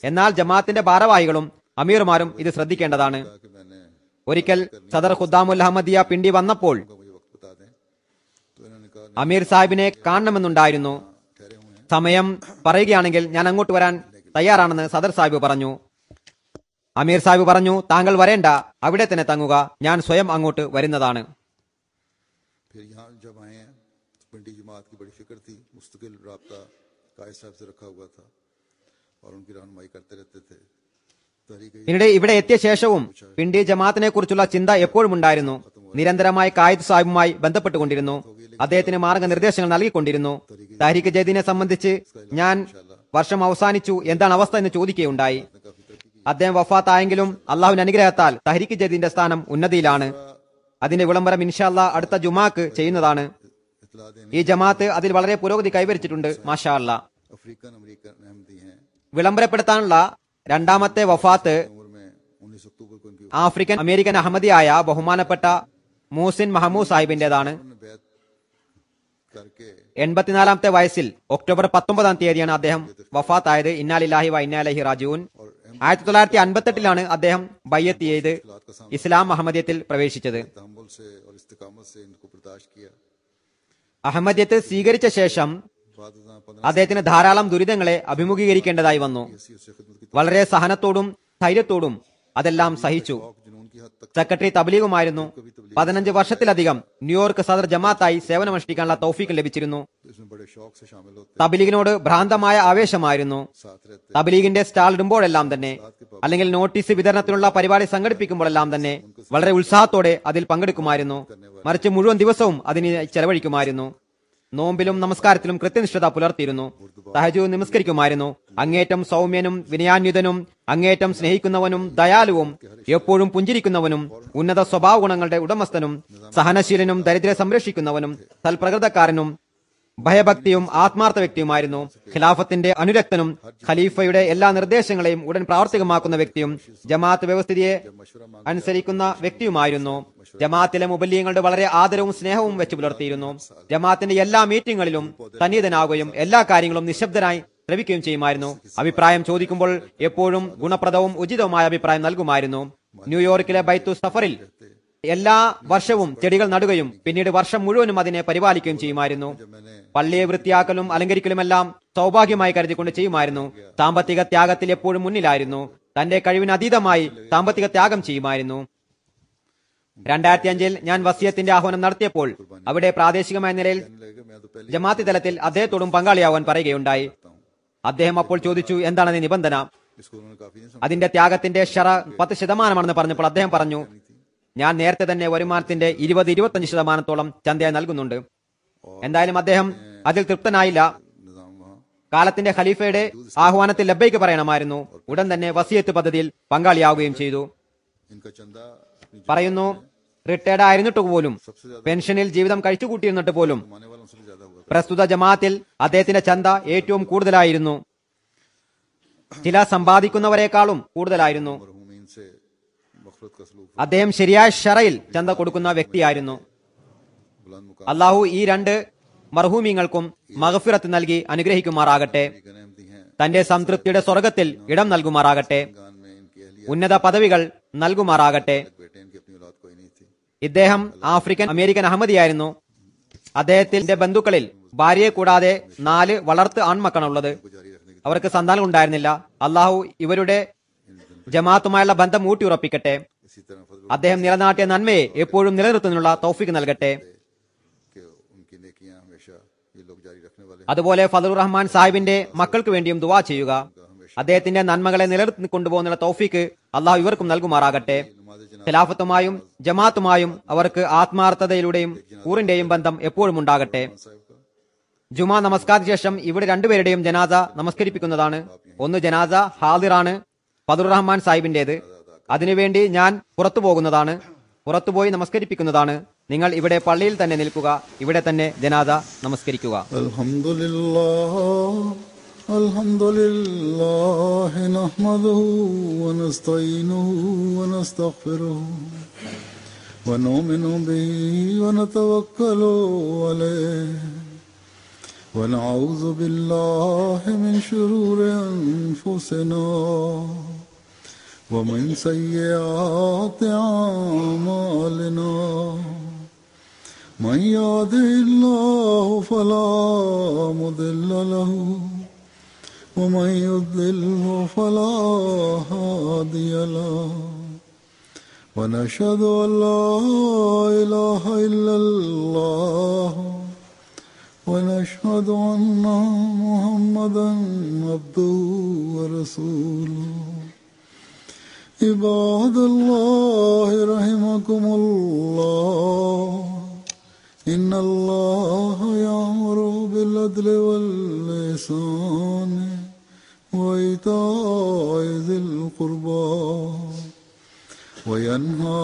എന്നാൽ ജമാഅത്തിന്റെ ഭാരവാഹികളും അമീർമാരും ഇത് ശ്രദ്ധിക്കേണ്ടതാണ്. रखा कि मैंने ഒരിക്കൽ സദർ ഖുദ്ദാമുൽ അഹമ്മദിയ പിണ്ടി വന്നപ്പോൾ मुझे वक्त बता दें तो इन्होंने कहा അമീർ സാഹിബിനെ കാണണമെന്നുണ്ടായിരുന്നു. ठहरे हुए हैं। സമയം പറയുകയാണെങ്കിൽ ഞാൻ അങ്ങോട്ട് വരാൻ തയ്യാറാണെന്ന് സദർ സാഹിബ് പറഞ്ഞു. അമീർ സാഹിബ് പറഞ്ഞു, താങ്കൾ വരേണ്ട, അവിടെ തന്നെ തങ്ങുക, ഞാൻ സ്വയം അങ്ങോട്ട് വരുന്നതാണ്. फिर यहाँ जब आए हैं तो पिंडी जमात की बड़ी फिक्र थी, मुस्तकिल रब्ता कायद साहब से रखा हुआ था और उनकी रहनुमाई करते रहते थे। പിന്നീട് ഇവിടെ എത്തിയ ശേഷവും പിണ്ടി ജമാഅത്തിനെ കുറിച്ചുള്ള ചിന്ത എപ്പോഴും ഉണ്ടായിരുന്നു. നിരന്തരമായി കായിദ് സാഹിബുമായി ബന്ധപ്പെട്ടുകൊണ്ടിരുന്നു. അദ്ദേഹത്തിന് മാർഗനിർദ്ദേശങ്ങൾ നൽകിക്കൊണ്ടിരുന്നു. തഹ്രീക്ക് ജദീദിനെ സംബന്ധിച്ച് ഞാൻ വർഷം അവസാനിച്ചു, എന്താണ് അവസ്ഥ എന്ന് ചോദിക്കുകയുണ്ടായി. അദ്ദേഹം വഫാത്തായെങ്കിലും അള്ളാഹുവിന്റെ അനുഗ്രഹത്താൽ തഹ്രീക്ക് ജദീദിന്റെ സ്ഥാനം ഉന്നതിയിലാണ്. അതിന്റെ വിളംബരം ഇൻഷാ അല്ലാഹ് അടുത്ത ജുമാക്ക് ചെയ്യുന്നതാണ്. ഈ ജമാഅത്ത് അതിൽ വളരെ പുരോഗതി കൈവരിച്ചിട്ടുണ്ട്. മാഷാ അല്ലാഹ്. വിളംബരപ്പെടുത്താനുള്ള രണ്ടാമത്തെ വഫാത്ത് ആഫ്രിക്കൻ അമേരിക്കൻ അഹമ്മദിയായ ബഹുമാനപ്പെട്ട മൂസിൻ മഹമൂദ് സാഹിബിന്റേതാണ്. 84-ാമത്തെ വയസ്സിൽ ഒക്ടോബർ 19-ാം തീയതിയാണ് അദ്ദേഹം വഫാത്തായത്. ഇന്നാ ലില്ലാഹി വ ഇന്നാ ഇലൈഹി റാജിഊൻ. 1958-ലാണ് അദ്ദേഹം ബയ്യത്ത് ചെയ്ത് ഇസ്ലാം അഹമ്മദിയത്തിൽ പ്രവേശിച്ചത്. അഹമ്മദിയത്ത് സ്വീകരിച്ച ശേഷം അദ്ദേഹത്തിന് ധാരാളം ദുരിതങ്ങളെ അഭിമുഖീകരിക്കേണ്ടതായി വന്നു. വളരെ സഹനത്തോടും ധൈര്യത്തോടും അതെല്ലാം സഹിച്ചു. സെക്രട്ടറി തബ്ലീഗുമായിരുന്നു. 15 വർഷത്തിലധികം ന്യൂയോർക്ക് സദർ ജമാഅത്തായി സേവനമനുഷ്ഠിക്കാനുള്ള തൗഫീഖ് ലഭിച്ചിരുന്നു. തബ്ലീഗിനോട് ഭ്രാന്തമായ ആവേശമായിരുന്നു. തബ്ലീഗിന്റെ സ്റ്റാൾ ഇടുമ്പോഴെല്ലാം തന്നെ, അല്ലെങ്കിൽ നോട്ടീസ് വിതരണത്തിനുള്ള പരിപാടി സംഘടിപ്പിക്കുമ്പോഴെല്ലാം തന്നെ വളരെ ഉത്സാഹത്തോടെ അതിൽ പങ്കെടുക്കുമായിരുന്നു. മറിച്ച് മുഴുവൻ ദിവസവും അതിന് ചെലവഴിക്കുമായിരുന്നു. നോമ്പിലും നമസ്കാരത്തിലും കൃത്യനിഷ്ഠത പുലർത്തിയിരുന്നു. തഹജ്ജുദ് നമസ്കരിക്കുമായിരുന്നു. അങ്ങേറ്റം സൗമ്യനും വിനയാന്വിതനും അങ്ങേറ്റം സ്നേഹിക്കുന്നവനും ദയാലുവും എപ്പോഴും പുഞ്ചിരിക്കുന്നവനും ഉന്നത സ്വഭാവ ഗുണങ്ങളുടെ ഉടമസ്ഥനും സഹനശീലനും ദരിദ്രരെ സംരക്ഷിക്കുന്നവനും സൽപ്രകൃതക്കാരനും ഭയഭക്തിയും ആത്മാർത്ഥ വ്യക്തിയുമായിരുന്നു. ഖിലാഫത്തിന്റെ അനുരക്തനും ഖലീഫയുടെ എല്ലാ നിർദ്ദേശങ്ങളെയും ഉടൻ പ്രാവർത്തികമാക്കുന്ന വ്യക്തിയും ജമാഅത്ത് വ്യവസ്ഥിതിയെ അനുസരിക്കുന്ന വ്യക്തിയുമായിരുന്നു. ജമാഅത്തിലെ മുബല്ലിങ്ങളുടെ വളരെ ആദരവും സ്നേഹവും വെച്ച് പുലർത്തിയിരുന്നു. ജമാഅത്തിന്റെ എല്ലാ മീറ്റിംഗുകളിലും സന്നിഹിതനാവുകയും എല്ലാ കാര്യങ്ങളും നിശബ്ദനായി ശ്രവിക്കുകയും ചെയ്യുമായിരുന്നു. അഭിപ്രായം ചോദിക്കുമ്പോൾ എപ്പോഴും ഗുണപ്രദവും ഉചിതവുമായ അഭിപ്രായം നൽകുമായിരുന്നു. ന്യൂയോർക്കിലെ ബൈത്തു സഫറിൽ എല്ലാ വർഷവും ചെടികൾ നടുകയും പിന്നീട് വർഷം മുഴുവനും അതിനെ പരിപാലിക്കുകയും ചെയ്യുമായിരുന്നു. പള്ളിയെ വൃത്തിയാക്കലും അലങ്കരിക്കലുമെല്ലാം സൗഭാഗ്യമായി കരുതിക്കൊണ്ട് ചെയ്യുമായിരുന്നു. സാമ്പത്തിക ത്യാഗത്തിൽ എപ്പോഴും മുന്നിലായിരുന്നു. തന്റെ കഴിവിന് അതീതമായി സാമ്പത്തിക ത്യാഗം ചെയ്യുമായിരുന്നു. 2005-ൽ ഞാൻ വസിയത്തിന്റെ ആഹ്വാനം നടത്തിയപ്പോൾ അവിടെ പ്രാദേശികമായ നിലയിൽ ജമാഅത്തി തലത്തിൽ അദ്ദേഹത്തോടും പങ്കാളിയാവാൻ പറയുകയുണ്ടായി. അദ്ദേഹം അപ്പോൾ ചോദിച്ചു, എന്താണ് അതിന്റെ നിബന്ധന? അതിന്റെ ത്യാഗത്തിന്റെ ഷറ 10% പറഞ്ഞപ്പോൾ അദ്ദേഹം പറഞ്ഞു, ഞാൻ നേരത്തെ തന്നെ വരുമാനത്തിന്റെ 20-25% ചന്തയായി നൽകുന്നുണ്ട്. എന്തായാലും അദ്ദേഹം അതിൽ തൃപ്തനായില്ല. കാലത്തിന്റെ ഖലീഫയുടെ ആഹ്വാനത്തിൽ ലബ്ബൈക്ക് പറയണമായിരുന്നു. ഉടൻ തന്നെ വസിയത്ത് പദ്ധതിയിൽ പങ്കാളിയാവുകയും ചെയ്തു. പറയുന്നു, റിട്ടയർഡ് ആയിരുന്നിട്ട് പോലും, പെൻഷനിൽ ജീവിതം കഴിച്ചുകൂട്ടിയിരുന്നിട്ട് പോലും പ്രസ്തുത ജമാഅത്തിൽ അദ്ദേഹത്തിന്റെ ചന്ത ഏറ്റവും കൂടുതലായിരുന്നു. ചില സമ്പാദിക്കുന്നവരെക്കാളും കൂടുതലായിരുന്നു. അദ്ദേഹം ശരിയായ ഷറയിൽ ചന്ത കൊടുക്കുന്ന വ്യക്തിയായിരുന്നു. അള്ളാഹു ഈ 2 മർഹൂമിങ്ങൾക്കും മഗ്ഫിറത്ത് നൽകി അനുഗ്രഹിക്കുമാറാകട്ടെ. തന്റെ സംതൃപ്തിയുടെ സ്വർഗത്തിൽ ഇടം നൽകുമാറാകട്ടെ. ഉന്നത പദവികൾ നൽകുമാറാകട്ടെ. ഇദ്ദേഹം ആഫ്രിക്കൻ അമേരിക്കൻ അഹമ്മദിയായിരുന്നു. അദ്ദേഹത്തിന്റെ ബന്ധുക്കളിൽ ഭാര്യയെ കൂടാതെ 4 വളർത്ത് ആൺമക്കളാണുള്ളത്. അവർക്ക് സന്താനം ഉണ്ടായിരുന്നില്ല. അള്ളാഹു ഇവരുടെ ജമാഅത്തുമായുള്ള ബന്ധം ഊട്ടിയുറപ്പിക്കട്ടെ. അദ്ദേഹം നിലനാട്ടിയ നന്മയെ എപ്പോഴും നിലനിർത്തുന്നതിനുള്ള തൗഫീഖ് നൽകട്ടെ. അതുപോലെ ഫദലുർ റഹ്മാൻ സാഹിബിന്റെ മക്കൾക്ക് വേണ്ടിയും ദുആ ചെയ്യുക. അദ്ദേഹത്തിന്റെ നന്മകളെ നിലനിർത്തി കൊണ്ടുപോകുന്ന തൗഫീഖ് അള്ളാഹു ഇവർക്കും നൽകുമാറാകട്ടെ. ഖിലാഫത്തുമായും ജമാഅത്തുമായും അവർക്ക് ആത്മാർത്ഥതയിലൂടെയും കൂറിന്റെയും ബന്ധം എപ്പോഴും ഉണ്ടാകട്ടെ. ജുമാ നമസ്കാരത്തിന് ശേഷം ഇവിടെ 2 പേരുടെയും ജനാസ നമസ്കരിപ്പിക്കുന്നതാണ്. ഒന്ന് ജനാസ ഹാദിറാണ്, ഫദലുർ റഹ്മാൻ സാഹിബിന്റേത്. അതിനുവേണ്ടി ഞാൻ പുറത്തു പോകുന്നതാണ്, പുറത്തുപോയി നമസ്കരിപ്പിക്കുന്നതാണ്. നിങ്ങൾ ഇവിടെ പള്ളിയിൽ തന്നെ നിൽക്കുക, ഇവിടെ തന്നെ ജനാസ നമസ്കരിക്കുക. അൽഹംദുലില്ലാഹി നഹ്മദുഹു വനസ്തഈനുഹു വനസ്തഗ്ഫിറുഹു വനുഅ്മിനു ബിഹി വനതവക്കലു അലൈഹി വനഊദു ബില്ലാഹി മിൻ ശുറൂരി അൻഫുസിനാ ومن سيئات أعمالنا من يهده الله فلا مضل له ومن يضلل فلا هادي له ونشهد أن لا إله إلا الله ونشهد أن محمدا عبده ورسوله عباد الله رحمكم الله إن الله يأمر بالعدل والإحسان وإيتاء ذي القربى وينهى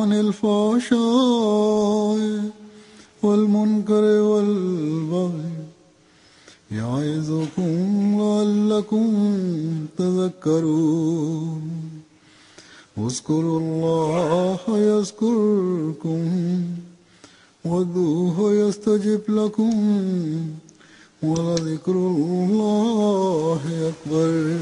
عن الفحشاء والمنكر والبغي يعظكم لعلكم تذكرون اذكروا الله يذكركم وادعوه يستجب لكم ولذكر الله أكبر.